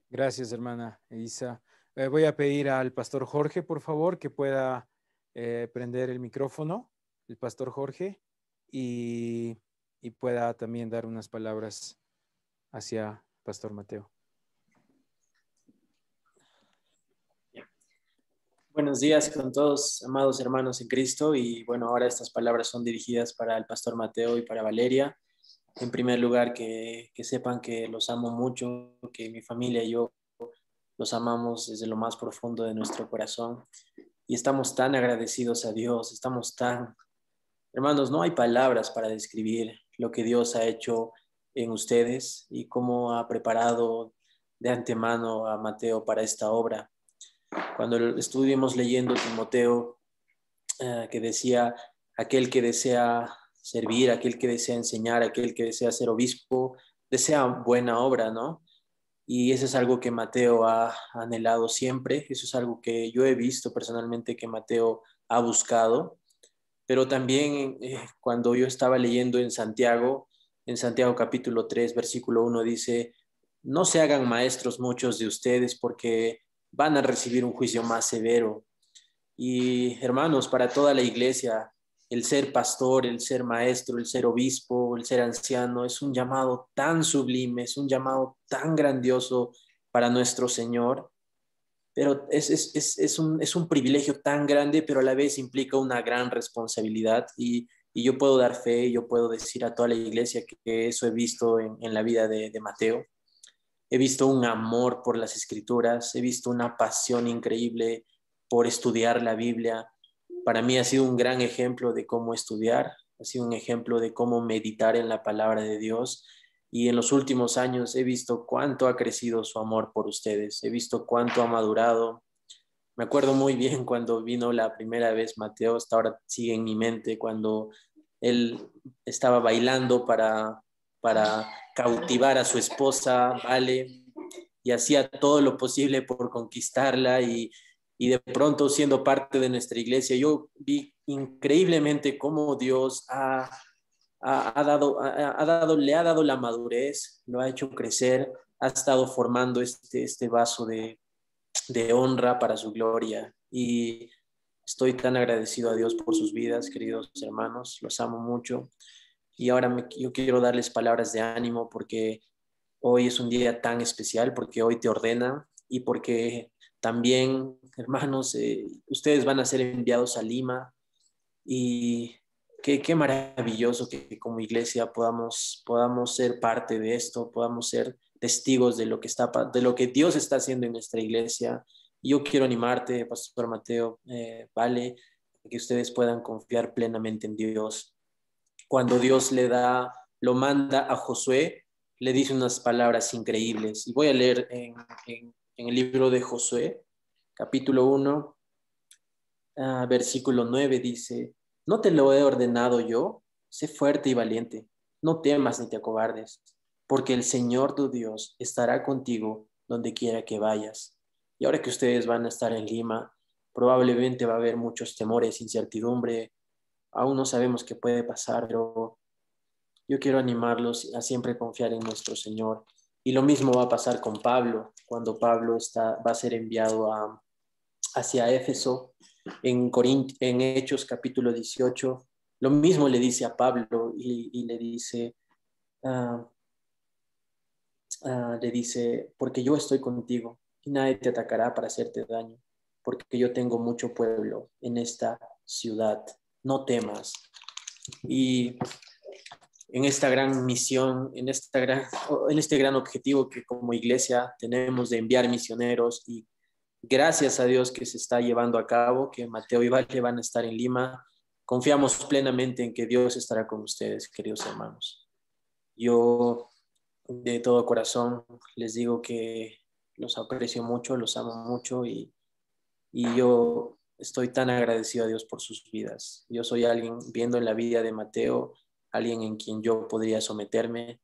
Gracias, hermana Isa. Voy a pedir al pastor Jorge, por favor, que pueda prender el micrófono, el pastor Jorge, y pueda también dar unas palabras hacia Pastor Mateo.
Buenos días con todos, amados hermanos en Cristo, y bueno, ahora estas palabras son dirigidas para el Pastor Mateo y para Valeria. En primer lugar, que sepan que los amo mucho, que mi familia y yo los amamos desde lo más profundo de nuestro corazón, y estamos tan agradecidos a Dios, hermanos, no hay palabras para describir lo que Dios ha hecho en ustedes y cómo ha preparado de antemano a Mateo para esta obra. Cuando estuvimos leyendo Timoteo, que decía, aquel que desea servir, aquel que desea enseñar, aquel que desea ser obispo, desea buena obra, ¿no? Y eso es algo que Mateo ha anhelado siempre, eso es algo que yo he visto personalmente que Mateo ha buscado, pero también cuando yo estaba leyendo en Santiago capítulo 3, versículo 1, dice, no se hagan maestros muchos de ustedes porque van a recibir un juicio más severo. Y hermanos, para toda la iglesia, el ser pastor, el ser maestro, el ser obispo, el ser anciano, es un llamado tan sublime, es un llamado tan grandioso para nuestro Señor, pero es un privilegio tan grande, pero a la vez implica una gran responsabilidad, y yo puedo dar fe, yo puedo decir a toda la iglesia que eso he visto en la vida de Mateo. He visto un amor por las Escrituras, he visto una pasión increíble por estudiar la Biblia. Para mí ha sido un gran ejemplo de cómo estudiar, ha sido un ejemplo de cómo meditar en la palabra de Dios. Y en los últimos años he visto cuánto ha crecido su amor por ustedes, he visto cuánto ha madurado. Me acuerdo muy bien cuando vino la primera vez Mateo, hasta ahora sigue en mi mente, cuando él estaba bailando para cautivar a su esposa, Vale, y hacía todo lo posible por conquistarla, y de pronto, siendo parte de nuestra iglesia, yo vi increíblemente cómo Dios le ha dado la madurez, lo ha hecho crecer, ha estado formando este vaso de honra para su gloria, y estoy tan agradecido a Dios por sus vidas, queridos hermanos, los amo mucho. Y ahora yo quiero darles palabras de ánimo, porque hoy es un día tan especial, porque hoy te ordena, y porque también, hermanos, ustedes van a ser enviados a Lima, y qué maravilloso que como iglesia podamos ser parte de esto, podamos ser testigos de lo que Dios está haciendo en nuestra iglesia. Y yo quiero animarte, Pastor Mateo, Vale, que ustedes puedan confiar plenamente en Dios. Cuando Dios lo manda a Josué, le dice unas palabras increíbles. Y voy a leer en el libro de Josué, capítulo 1, versículo 9, dice: ¿No te lo he ordenado yo? Sé fuerte y valiente, no temas ni te acobardes, porque el Señor tu Dios estará contigo donde quiera que vayas. Y ahora que ustedes van a estar en Lima, probablemente va a haber muchos temores, incertidumbre, aún no sabemos qué puede pasar, pero yo quiero animarlos a siempre confiar en nuestro Señor. Y lo mismo va a pasar con Pablo, cuando Pablo va a ser enviado hacia Éfeso, en Hechos capítulo 18. Lo mismo le dice a Pablo y le dice, porque yo estoy contigo y nadie te atacará para hacerte daño, porque yo tengo mucho pueblo en esta ciudad, no temas. Y en esta gran misión, en este gran objetivo que como iglesia tenemos de enviar misioneros, y gracias a Dios que se está llevando a cabo, que Mateo y Vale van a estar en Lima, confiamos plenamente en que Dios estará con ustedes, queridos hermanos. Yo de todo corazón les digo que los aprecio mucho, los amo mucho y yo estoy tan agradecido a Dios por sus vidas. Yo soy alguien, viendo en la vida de Mateo, alguien en quien yo podría someterme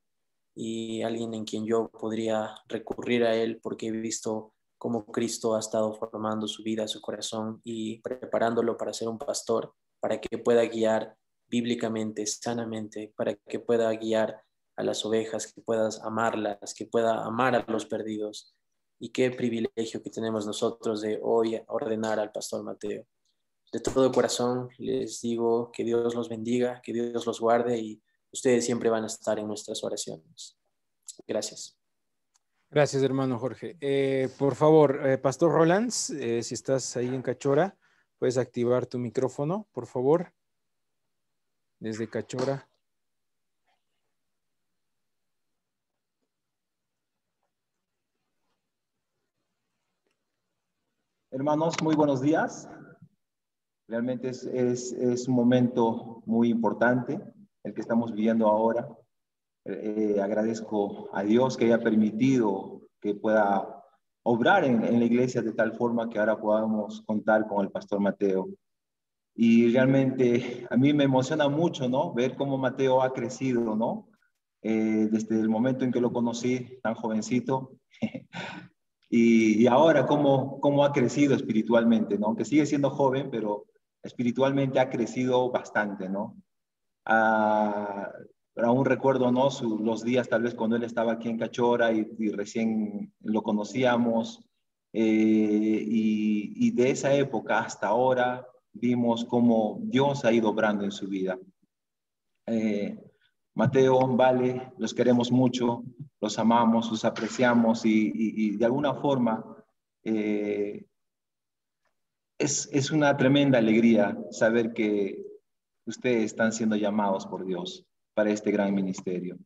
y alguien en quien yo podría recurrir a él, porque he visto cómo Cristo ha estado formando su vida, su corazón y preparándolo para ser un pastor, para que pueda guiar bíblicamente, sanamente, para que pueda guiar a las ovejas, que pueda amarlas, que pueda amar a los perdidos. Y qué privilegio que tenemos nosotros de hoy ordenar al pastor Mateo. De todo corazón les digo que Dios los bendiga, que Dios los guarde y ustedes siempre van a estar en nuestras oraciones. Gracias.
Gracias, hermano Jorge. Por favor, Pastor Rolands, si estás ahí en Cachora, puedes activar tu micrófono, por favor, desde Cachora.
Hermanos, muy buenos días. Realmente es un momento muy importante el que estamos viviendo ahora. Agradezco a Dios que haya permitido que pueda obrar en la iglesia de tal forma que ahora podamos contar con el pastor Mateo. Y realmente a mí me emociona mucho, ¿no? Ver cómo Mateo ha crecido, ¿no? Desde el momento en que lo conocí, tan jovencito, y ahora cómo ha crecido espiritualmente, ¿no? Que sigue siendo joven, pero espiritualmente ha crecido bastante, ¿no? Pero aún recuerdo, ¿no? Los días tal vez cuando él estaba aquí en Cachora y recién lo conocíamos, y de esa época hasta ahora vimos cómo Dios ha ido obrando en su vida. Mateo, Vale, los queremos mucho, los amamos, los apreciamos y de alguna forma es una tremenda alegría saber que ustedes están siendo llamados por Dios para este gran ministerio.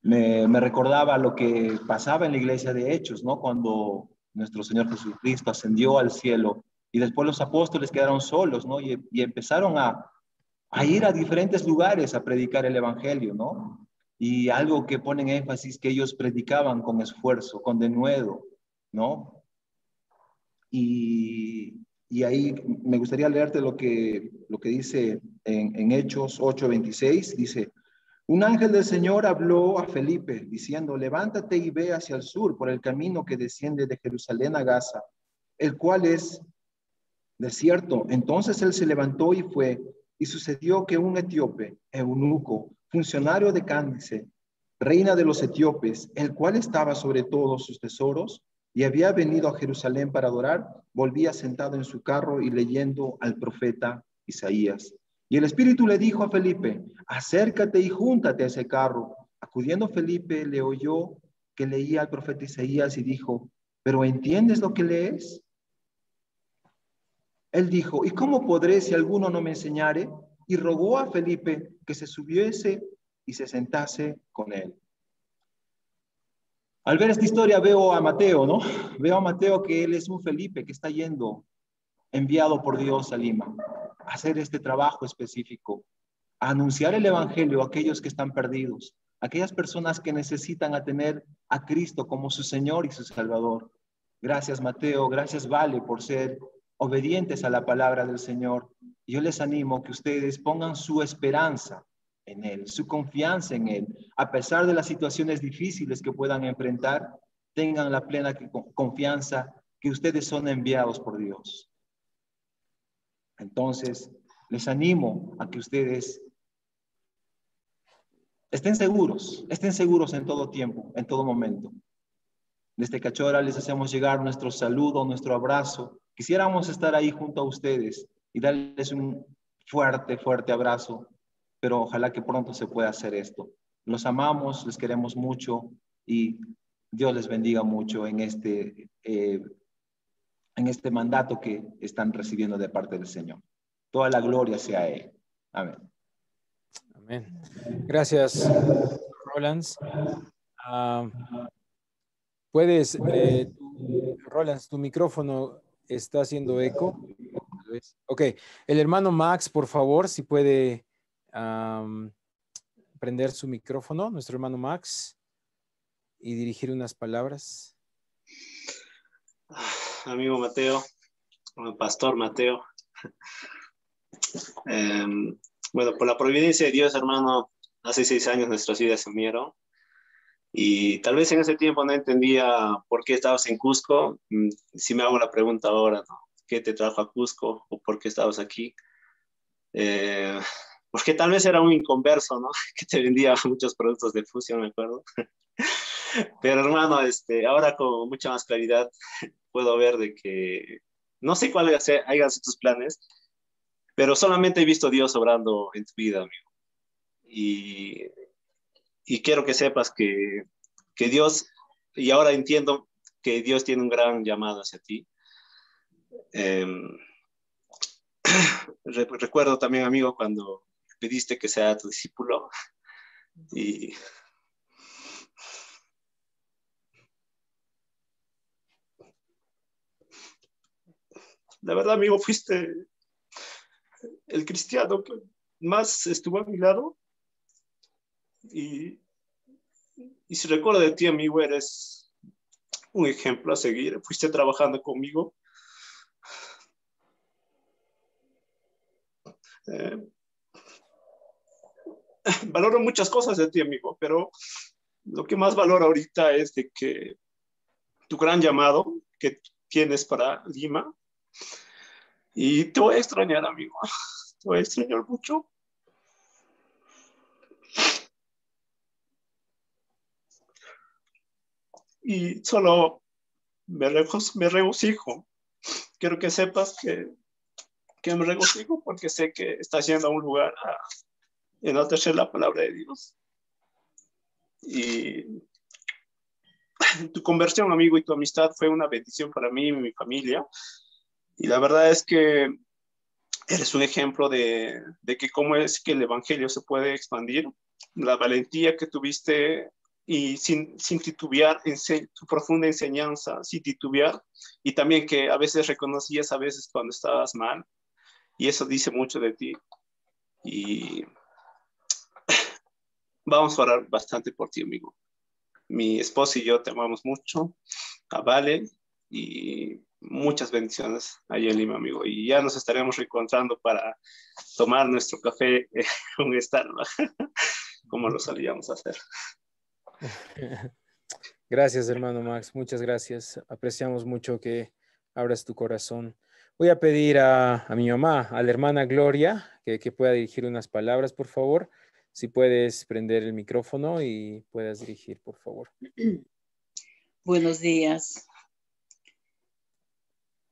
Me recordaba lo que pasaba en la iglesia de Hechos, ¿no? Cuando nuestro Señor Jesucristo ascendió al cielo y después los apóstoles quedaron solos, ¿no? Y empezaron a ir a diferentes lugares a predicar el evangelio, ¿no? Y algo que ponen énfasis, que ellos predicaban con esfuerzo, con denuedo, ¿no? Y ahí me gustaría leerte lo que dice en Hechos 8:26, dice: un ángel del Señor habló a Felipe diciendo: levántate y ve hacia el sur por el camino que desciende de Jerusalén a Gaza, el cual es desierto. Entonces él se levantó y fue. Y sucedió que un etíope, eunuco, funcionario de Cándice, reina de los etíopes, el cual estaba sobre todos sus tesoros y había venido a Jerusalén para adorar, volvía sentado en su carro y leyendo al profeta Isaías. Y el Espíritu le dijo a Felipe: acércate y júntate a ese carro. Acudiendo Felipe, le oyó que leía al profeta Isaías y dijo: ¿pero entiendes lo que lees? Él dijo: ¿y cómo podré si alguno no me enseñare? Y rogó a Felipe que se subiese y se sentase con él. Al ver esta historia veo a Mateo, ¿no? Veo a Mateo que él es un Felipe que está yendo, enviado por Dios a Lima, a hacer este trabajo específico, a anunciar el evangelio a aquellos que están perdidos, aquellas personas que necesitan a tener a Cristo como su Señor y su Salvador. Gracias, Mateo, gracias, Vale, por ser obedientes a la palabra del Señor. Yo les animo que ustedes pongan su esperanza en Él, su confianza en Él. A pesar de las situaciones difíciles que puedan enfrentar, tengan la plena confianza que ustedes son enviados por Dios. Entonces, les animo a que ustedes estén seguros en todo tiempo, en todo momento. Desde Cachora les hacemos llegar nuestro saludo, nuestro abrazo. Quisiéramos estar ahí junto a ustedes y darles un fuerte, fuerte abrazo, pero ojalá que pronto se pueda hacer esto. Los amamos, les queremos mucho y Dios les bendiga mucho en este mandato que están recibiendo de parte del Señor. Toda la gloria sea a Él. Amén.
Amén. Gracias, Rolands. Puedes, Rolands, tu micrófono está haciendo eco. Ok, el hermano Max, por favor, si puede prender su micrófono, nuestro hermano Max, y dirigir unas palabras.
Amigo Mateo, pastor Mateo. Bueno, por la providencia de Dios, hermano, hace 6 años nuestras vidas se unieron. Y tal vez en ese tiempo no entendía por qué estabas en Cusco. Si me hago la pregunta ahora, ¿no? ¿Qué te trajo a Cusco o por qué estabas aquí? Porque tal vez era un inconverso, ¿no? Que te vendía muchos productos de fusión, me acuerdo. Pero hermano, ahora con mucha más claridad puedo ver de que no sé cuáles hayan sido tus planes, pero solamente he visto a Dios obrando en tu vida, amigo. Y quiero que sepas que Dios, y ahora entiendo que Dios tiene un gran llamado hacia ti. Recuerdo también, amigo, cuando pediste que sea tu discípulo y la verdad, amigo, fuiste el cristiano que más estuvo a mi lado. Y si recuerdo de ti, amigo, eres un ejemplo a seguir. Fuiste trabajando conmigo. Valoro muchas cosas de ti, amigo, pero lo que más valoro ahorita es de que tu gran llamado que tienes para Lima. Y te voy a extrañar, amigo. Te voy a extrañar mucho. Y solo me regocijo. Quiero que sepas que me regocijo porque sé que estás yendo a un lugar a enaltecer la palabra de Dios. Y tu conversión, amigo, y tu amistad fue una bendición para mí y mi familia. Y la verdad es que eres un ejemplo de que cómo es que el evangelio se puede expandir. La valentía que tuviste y sin titubear en tu profunda enseñanza, sin titubear, y también que a veces reconocías a veces cuando estabas mal, y eso dice mucho de ti. Y vamos a orar bastante por ti, amigo. Mi esposa y yo te amamos mucho, a Vale, y muchas bendiciones allá en Lima, amigo. Y ya nos estaremos reencontrando para tomar nuestro café con Starbucks, como lo solíamos hacer.
Gracias, hermano Max. Muchas gracias. Apreciamos mucho que abras tu corazón. Voy a pedir a mi mamá, a la hermana Gloria, que pueda dirigir unas palabras, por favor. Si puedes prender el micrófono y puedas dirigir, por favor.
Buenos días.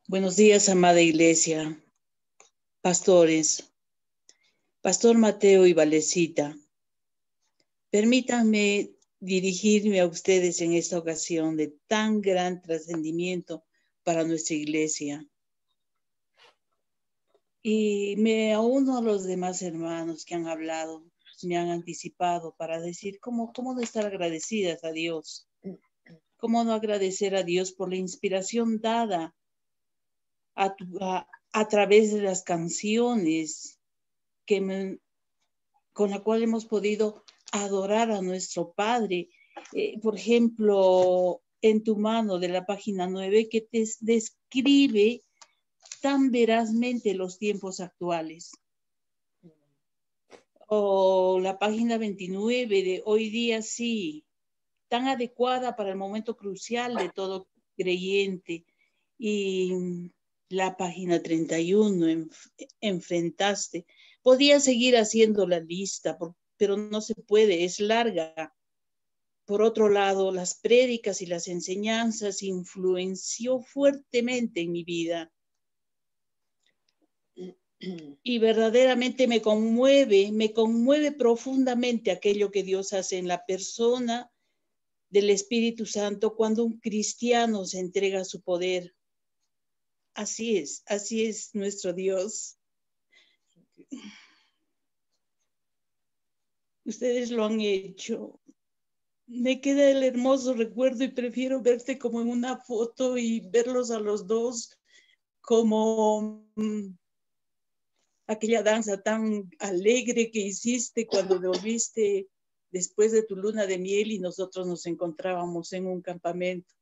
Buenos días, amada iglesia, pastores, Pastor Mateo y Valecita. Permítanme dirigirme a ustedes en esta ocasión de tan gran trascendimiento para nuestra iglesia. Y me uno a los demás hermanos que han hablado, me han anticipado para decir cómo no estar agradecidas a Dios. Cómo no agradecer a Dios por la inspiración dada a través de las canciones con la cual hemos podido adorar a nuestro Padre. Por ejemplo, en tu mano de la página 9, que te describe tan verazmente los tiempos actuales. O la página 29 de hoy día, sí, tan adecuada para el momento crucial de todo creyente. Y la página 31, enfrentaste. Podía seguir haciendo la lista, pero no se puede, es larga. Por otro lado, las prédicas y las enseñanzas influenció fuertemente en mi vida. Y verdaderamente me conmueve profundamente aquello que Dios hace en la persona del Espíritu Santo cuando un cristiano se entrega a su poder. Así es nuestro Dios. Ustedes lo han hecho. Me queda el hermoso recuerdo y prefiero verte como en una foto y verlos a los dos como aquella danza tan alegre que hiciste cuando volviste después de tu luna de miel y nosotros nos encontrábamos en un campamento.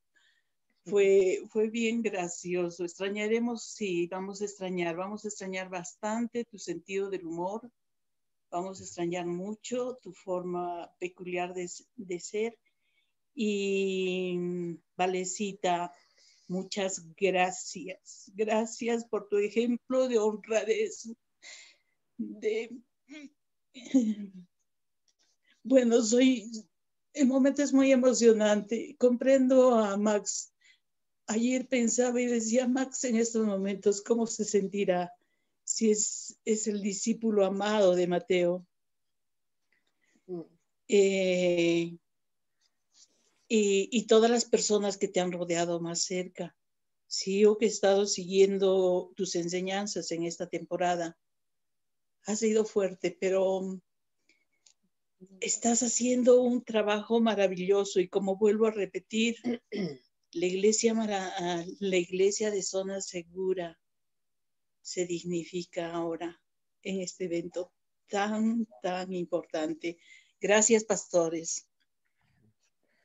Fue bien gracioso. Extrañaremos, sí, vamos a extrañar bastante tu sentido del humor, vamos a extrañar mucho tu forma peculiar de ser. Y Valecita, muchas gracias. Gracias por tu ejemplo de honradez. Bueno, el momento es muy emocionante. Comprendo a Max. Ayer pensaba y decía, Max, en estos momentos, ¿cómo se sentirá si es el discípulo amado de Mateo? Y todas las personas que te han rodeado más cerca. Sí, yo que he estado siguiendo tus enseñanzas en esta temporada. Ha sido fuerte, pero estás haciendo un trabajo maravilloso y como vuelvo a repetir, la iglesia de Zona Segura se dignifica ahora en este evento tan importante. Gracias, pastores.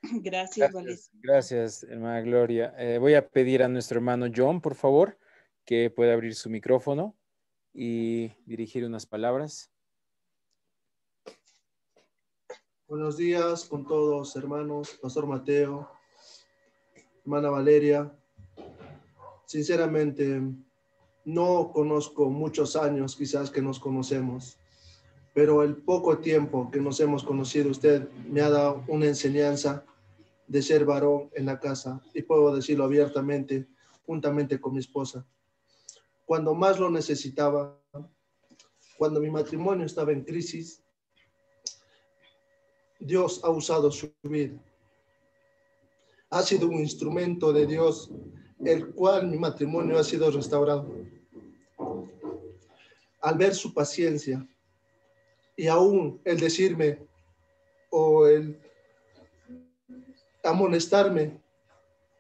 Gracias, Valencia.
Gracias, hermana Gloria. Voy a pedir a nuestro hermano John, por favor, que pueda abrir su micrófono y dirigir unas palabras.
Buenos días con todos, hermanos, Pastor Mateo, hermana Valeria. Sinceramente, no conozco muchos años quizás que nos conocemos, pero el poco tiempo que nos hemos conocido, usted me ha dado una enseñanza de ser varón en la casa, y puedo decirlo abiertamente, juntamente con mi esposa. Cuando más lo necesitaba, cuando mi matrimonio estaba en crisis, Dios ha usado su vida. Ha sido un instrumento de Dios, el cual mi matrimonio ha sido restaurado. Al ver su paciencia y aún el decirme o el amonestarme,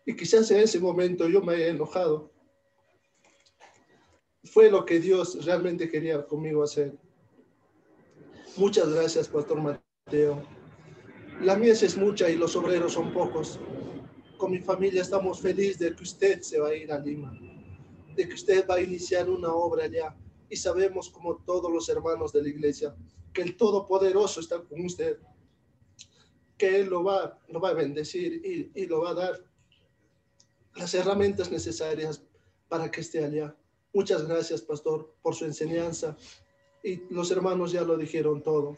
y quizás en ese momento yo me haya enojado, fue lo que Dios realmente quería conmigo hacer. Muchas gracias, Pastor Mateo. La mies es mucha y los obreros son pocos. Con mi familia estamos felices de que usted se va a ir a Lima, de que usted va a iniciar una obra allá, y sabemos, como todos los hermanos de la iglesia, que el Todopoderoso está con usted, que Él lo va a bendecir y lo va a dar las herramientas necesarias para que esté allá. Muchas gracias, pastor, por su enseñanza, y los hermanos ya lo dijeron todo.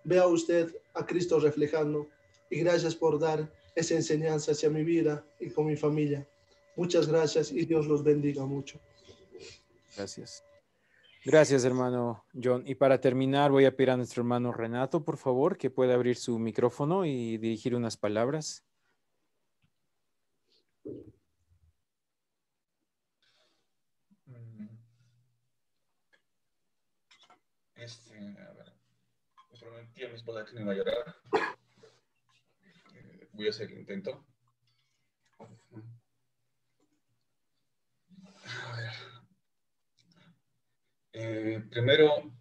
Vea usted a Cristo reflejando, y gracias por dar esa enseñanza hacia mi vida y con mi familia. Muchas gracias y Dios los bendiga mucho.
Gracias. Gracias, hermano John. Y para terminar, voy a pedir a nuestro hermano Renato, por favor, que pueda abrir su micrófono y dirigir unas palabras.
A ver, me prometí a mi esposa que no iba a llorar. Voy a hacer el intento. A ver. Primero,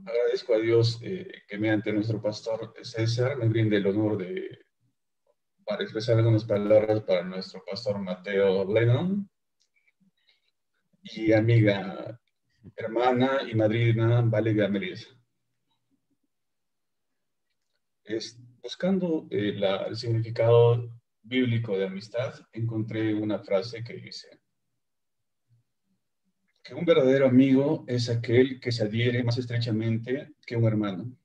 agradezco a Dios que mediante nuestro pastor César me brinde el honor para expresar algunas palabras para nuestro pastor Mateo Lennon y amiga, hermana y madrina Valeria Melissa. Buscando el significado bíblico de amistad, encontré una frase que dice que un verdadero amigo es aquel que se adhiere más estrechamente que un hermano.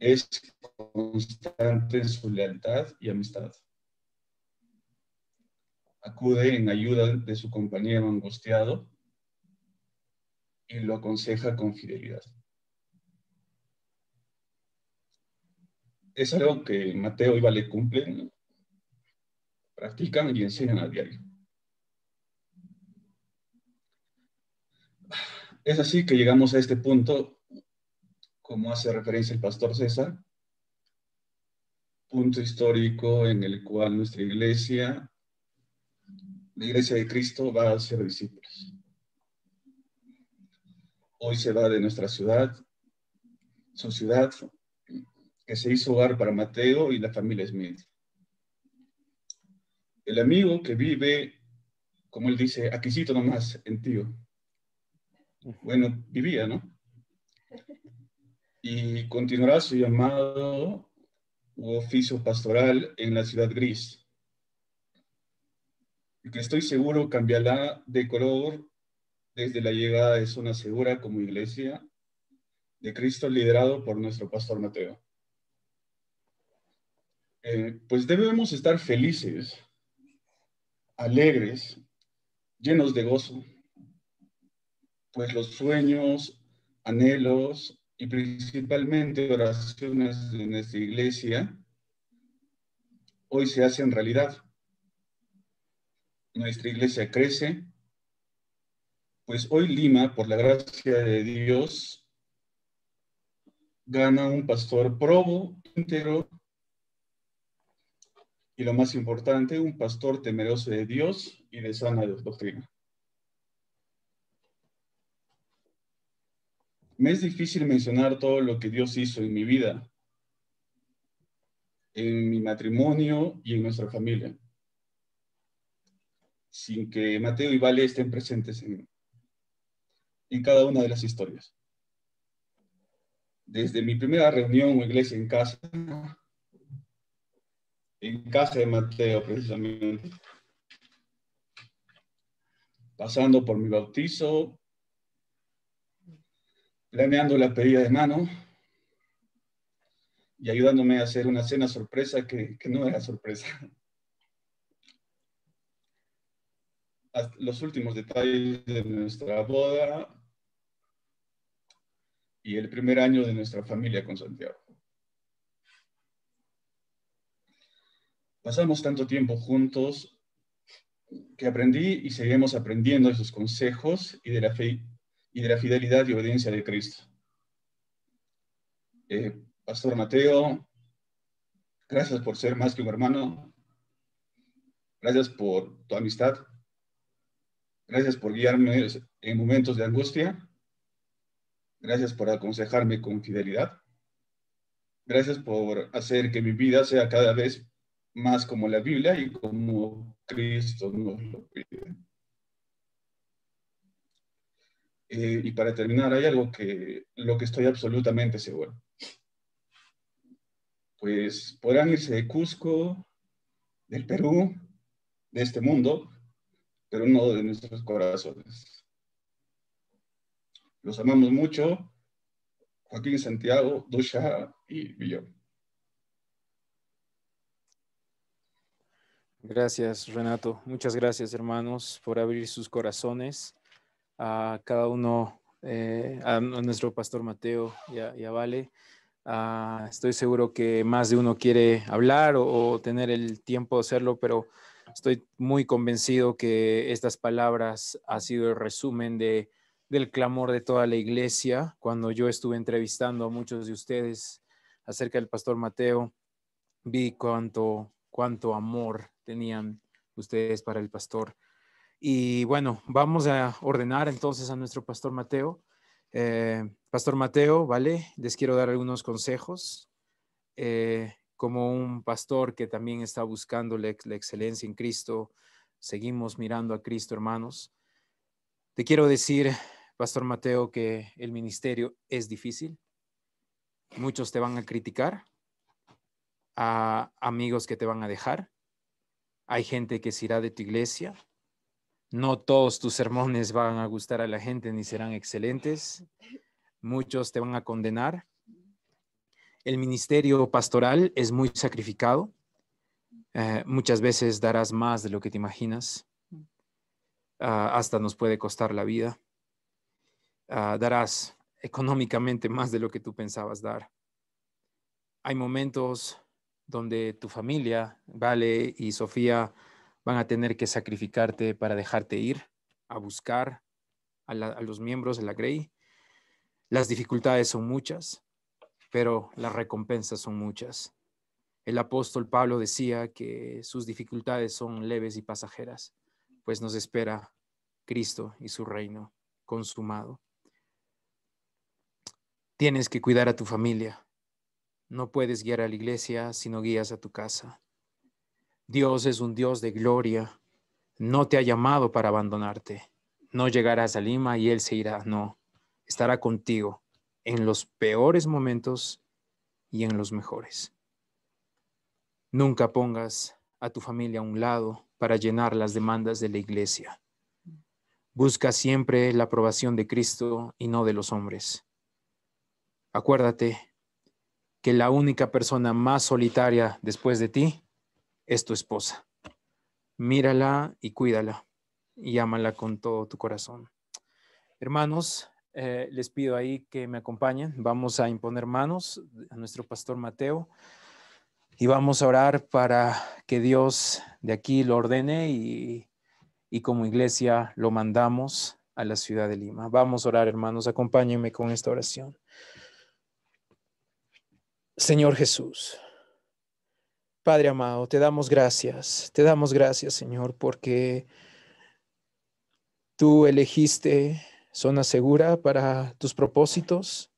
Es constante en su lealtad y amistad. Acude en ayuda de su compañero angustiado y lo aconseja con fidelidad. Es algo que Mateo y Vale cumplen, practican y enseñan a diario. Es así que llegamos a este punto, como hace referencia el pastor César, punto histórico en el cual nuestra iglesia, la Iglesia de Cristo, va a ser discípulos. Hoy se va de nuestra ciudad, su ciudad, que se hizo hogar para Mateo y la familia Smith. El amigo que vive, como él dice, aquícito nomás, en Tío. Bueno, vivía, ¿no? Y continuará su llamado u oficio pastoral en la ciudad gris. Y que estoy seguro cambiará de color desde la llegada de Zona Segura como iglesia de Cristo liderado por nuestro pastor Mateo. Pues debemos estar felices, alegres, llenos de gozo, pues los sueños, anhelos y principalmente oraciones de nuestra iglesia hoy se hacen realidad. Nuestra iglesia crece, pues hoy Lima, por la gracia de Dios, gana un pastor probo, íntegro, y lo más importante, un pastor temeroso de Dios y de sana doctrina. Me es difícil mencionar todo lo que Dios hizo en mi vida, en mi matrimonio y en nuestra familia, sin que Mateo y Vale estén presentes en cada una de las historias. Desde mi primera reunión o iglesia en casa de Mateo precisamente, pasando por mi bautizo, planeando la pedida de mano y ayudándome a hacer una cena sorpresa que no era sorpresa. Hasta los últimos detalles de nuestra boda y el primer año de nuestra familia con Santiago. Pasamos tanto tiempo juntos que aprendí y seguimos aprendiendo de sus consejos y de la fe y de la fidelidad y obediencia de Cristo. Pastor Mateo, gracias por ser más que un hermano. Gracias por tu amistad. Gracias por guiarme en momentos de angustia. Gracias por aconsejarme con fidelidad. Gracias por hacer que mi vida sea cada vez más como la Biblia y como Cristo nos lo pide. Y para terminar, hay algo lo que estoy absolutamente seguro. Pues podrán irse de Cusco, del Perú, de este mundo, pero no de nuestros corazones. Los amamos mucho, Joaquín, Santiago, Dusha y yo.
Gracias, Renato. Muchas gracias, hermanos, por abrir sus corazones a cada uno, a nuestro pastor Mateo y a Vale. Estoy seguro que más de uno quiere hablar o tener el tiempo de hacerlo, pero estoy muy convencido que estas palabras han sido el resumen del clamor de toda la iglesia. Cuando yo estuve entrevistando a muchos de ustedes acerca del pastor Mateo, vi cuánto amor tenían ustedes para el pastor. Y bueno, vamos a ordenar entonces a nuestro pastor Mateo Pastor Mateo, ¿vale? Les quiero dar algunos consejos. Como un pastor que también está buscando la excelencia en Cristo, seguimos mirando a Cristo, hermanos. Te quiero decir, Pastor Mateo, que el ministerio es difícil. Muchos te van a criticar, a amigos que te van a dejar. Hay gente que se irá de tu iglesia. No todos tus sermones van a gustar a la gente ni serán excelentes. Muchos te van a condenar. El ministerio pastoral es muy sacrificado. Muchas veces darás más de lo que te imaginas. Hasta nos puede costar la vida. Darás económicamente más de lo que tú pensabas dar. Hay momentos donde tu familia, Vale y Sofía, van a tener que sacrificarte para dejarte ir a buscar a los miembros de la Grey. Las dificultades son muchas, pero las recompensas son muchas. El apóstol Pablo decía que sus dificultades son leves y pasajeras, pues nos espera Cristo y su reino consumado. Tienes que cuidar a tu familia. No puedes guiar a la iglesia si no guías a tu casa. Dios es un Dios de gloria. No te ha llamado para abandonarte. No llegarás a Lima y Él se irá. No, estará contigo en los peores momentos y en los mejores. Nunca pongas a tu familia a un lado para llenar las demandas de la iglesia. Busca siempre la aprobación de Cristo y no de los hombres. Acuérdate que la única persona más solitaria después de ti es tu esposa. Mírala y cuídala y ámala con todo tu corazón. Hermanos, les pido ahí que me acompañen. Vamos a imponer manos a nuestro pastor Mateo y vamos a orar para que Dios de aquí lo ordene y como iglesia lo mandamos a la ciudad de Lima. Vamos a orar, hermanos. Acompáñenme con esta oración. Señor Jesús, Padre amado, te damos gracias, Señor, porque tú elegiste zona segura para tus propósitos.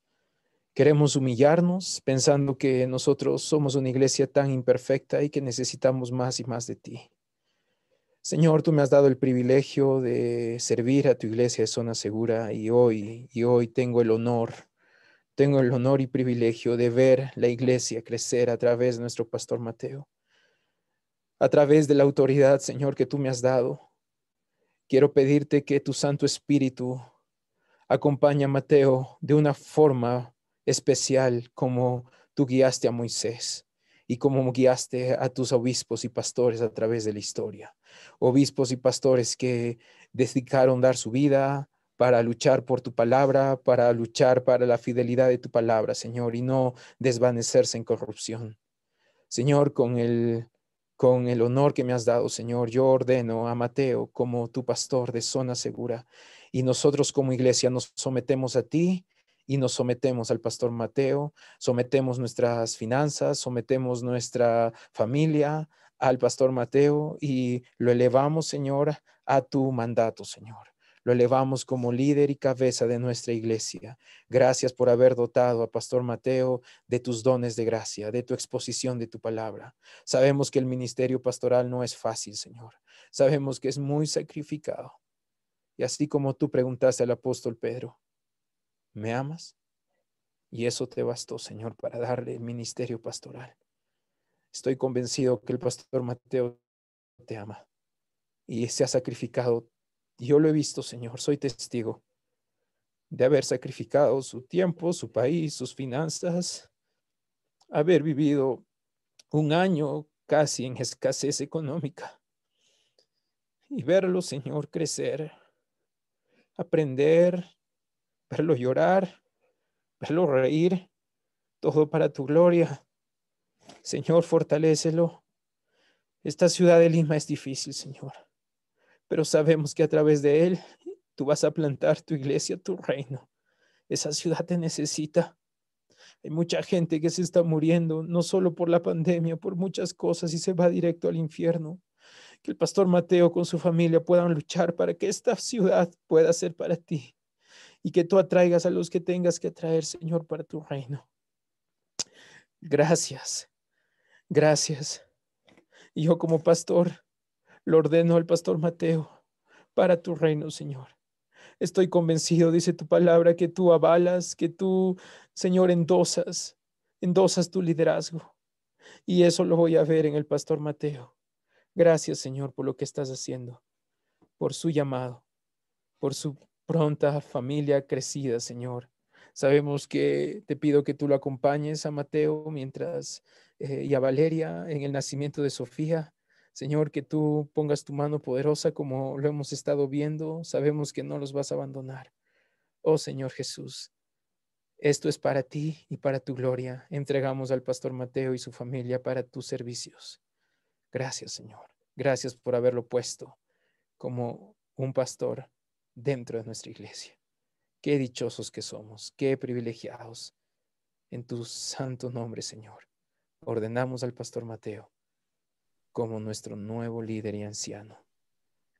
Queremos humillarnos pensando que nosotros somos una iglesia tan imperfecta y que necesitamos más y más de ti. Señor, tú me has dado el privilegio de servir a tu iglesia de zona segura y hoy tengo el honor y privilegio de ver la iglesia crecer a través de nuestro pastor Mateo. A través de la autoridad, Señor, que tú me has dado, quiero pedirte que tu Santo Espíritu acompañe a Mateo de una forma especial como tú guiaste a Moisés y como guiaste a tus obispos y pastores a través de la historia. Obispos y pastores que dedicaron dar su vida para luchar por tu palabra, para luchar para la fidelidad de tu palabra, Señor, y no desvanecerse en corrupción. Señor, con el honor que me has dado, Señor, yo ordeno a Mateo como tu pastor de zona segura y nosotros como iglesia nos sometemos a ti y nos sometemos al pastor Mateo, sometemos nuestras finanzas, sometemos nuestra familia al pastor Mateo y lo elevamos, Señor, a tu mandato, Señor. Lo elevamos como líder y cabeza de nuestra iglesia. Gracias por haber dotado a Pastor Mateo de tus dones de gracia, de tu exposición de tu palabra. Sabemos que el ministerio pastoral no es fácil, Señor. Sabemos que es muy sacrificado. Y así como tú preguntaste al apóstol Pedro, ¿me amas? Y eso te bastó, Señor, para darle el ministerio pastoral. Estoy convencido que el pastor Mateo te ama y se ha sacrificado. Yo lo he visto, Señor, soy testigo de haber sacrificado su tiempo, su país, sus finanzas, haber vivido un año casi en escasez económica y verlo, Señor, crecer, aprender, verlo llorar, verlo reír, todo para tu gloria. Señor, fortalécelo. Esta ciudad de Lima es difícil, Señor, pero sabemos que a través de él tú vas a plantar tu iglesia, tu reino. Esa ciudad te necesita. Hay mucha gente que se está muriendo, no solo por la pandemia, por muchas cosas y se va directo al infierno. Que el pastor Mateo con su familia puedan luchar para que esta ciudad pueda ser para ti
y que tú atraigas a los que tengas que atraer, Señor, para tu reino. Gracias, gracias. Y yo como pastor lo ordeno al pastor Mateo para tu reino, Señor. Estoy convencido, dice tu palabra, que tú avalas, que tú, Señor, endosas tu liderazgo. Y eso lo voy a ver en el pastor Mateo. Gracias, Señor, por lo que estás haciendo, por su llamado, por su pronta familia crecida, Señor. Sabemos que te pido que tú lo acompañes a Mateo mientras y a Valeria en el nacimiento de Sofía. Señor, que tú pongas tu mano poderosa como lo hemos estado viendo. Sabemos que no los vas a abandonar. Oh Señor Jesús, esto es para ti y para tu gloria. Entregamos al pastor Mateo y su familia para tus servicios. Gracias, Señor. Gracias por haberlo puesto como un pastor dentro de nuestra iglesia. Qué dichosos que somos, qué privilegiados. En tu santo nombre, Señor, ordenamos al pastor Mateo como nuestro nuevo líder y anciano.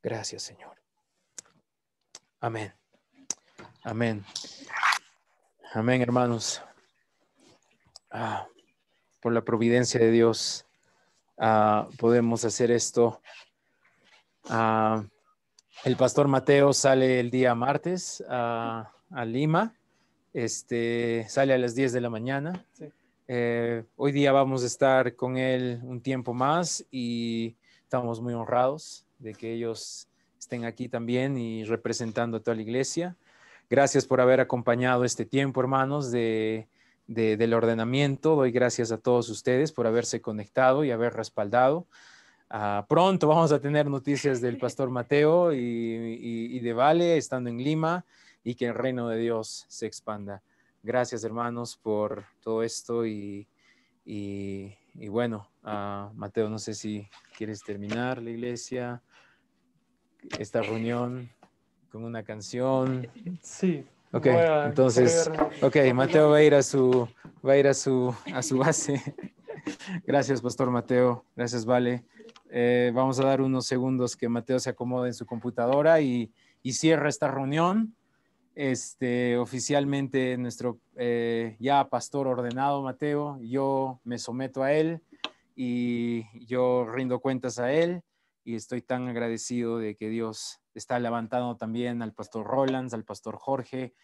Gracias, Señor. Amén. Amén. Amén, hermanos. Por la providencia de Dios, podemos hacer esto. El pastor Mateo sale el día martes a Lima. Sale a las 10 de la mañana. Sí. Hoy día vamos a estar con él un tiempo más y estamos muy honrados de que ellos estén aquí también y representando a toda la iglesia. Gracias por haber acompañado este tiempo, hermanos, del ordenamiento. Doy gracias a todos ustedes por haberse conectado y haber respaldado. Pronto vamos a tener noticias del pastor Mateo y de Vale estando en Lima, y que el reino de Dios se expanda. Gracias, hermanos, por todo esto y bueno, Mateo, no sé si quieres terminar la iglesia, esta reunión con una canción.
Sí.
Ok, entonces, Mateo va a ir a su base. Gracias, pastor Mateo. Gracias, Vale. Vamos a dar unos segundos que Mateo se acomode en su computadora y cierra esta reunión. Oficialmente nuestro ya pastor ordenado Mateo, yo me someto a él y yo rindo cuentas a él, y estoy tan agradecido de que Dios está levantando también al pastor Rolands, al pastor Jorge,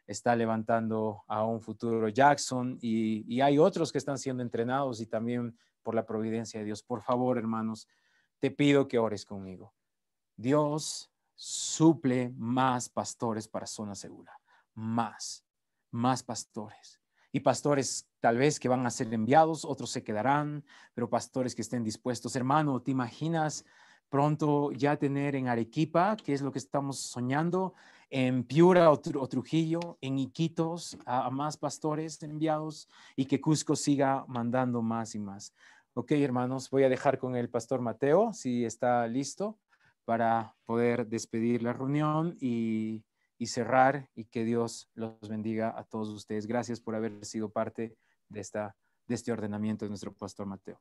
está levantando a un futuro Jackson, y hay otros que están siendo entrenados, y también por la providencia de Dios. Por favor, hermanos, te pido que ores conmigo. Dios suple más pastores para Zona Segura, más pastores, y pastores tal vez que van a ser enviados, otros se quedarán, pero pastores que estén dispuestos. Hermano, ¿te imaginas pronto ya tener en Arequipa, que es lo que estamos soñando, en Piura o Trujillo, en Iquitos, a más pastores enviados, y que Cusco siga mandando más y más? Ok, hermanos, voy a dejar con el pastor Mateo, si está listo, para poder despedir la reunión y cerrar, y que Dios los bendiga a todos ustedes. Gracias por haber sido parte de este ordenamiento de nuestro pastor Mateo.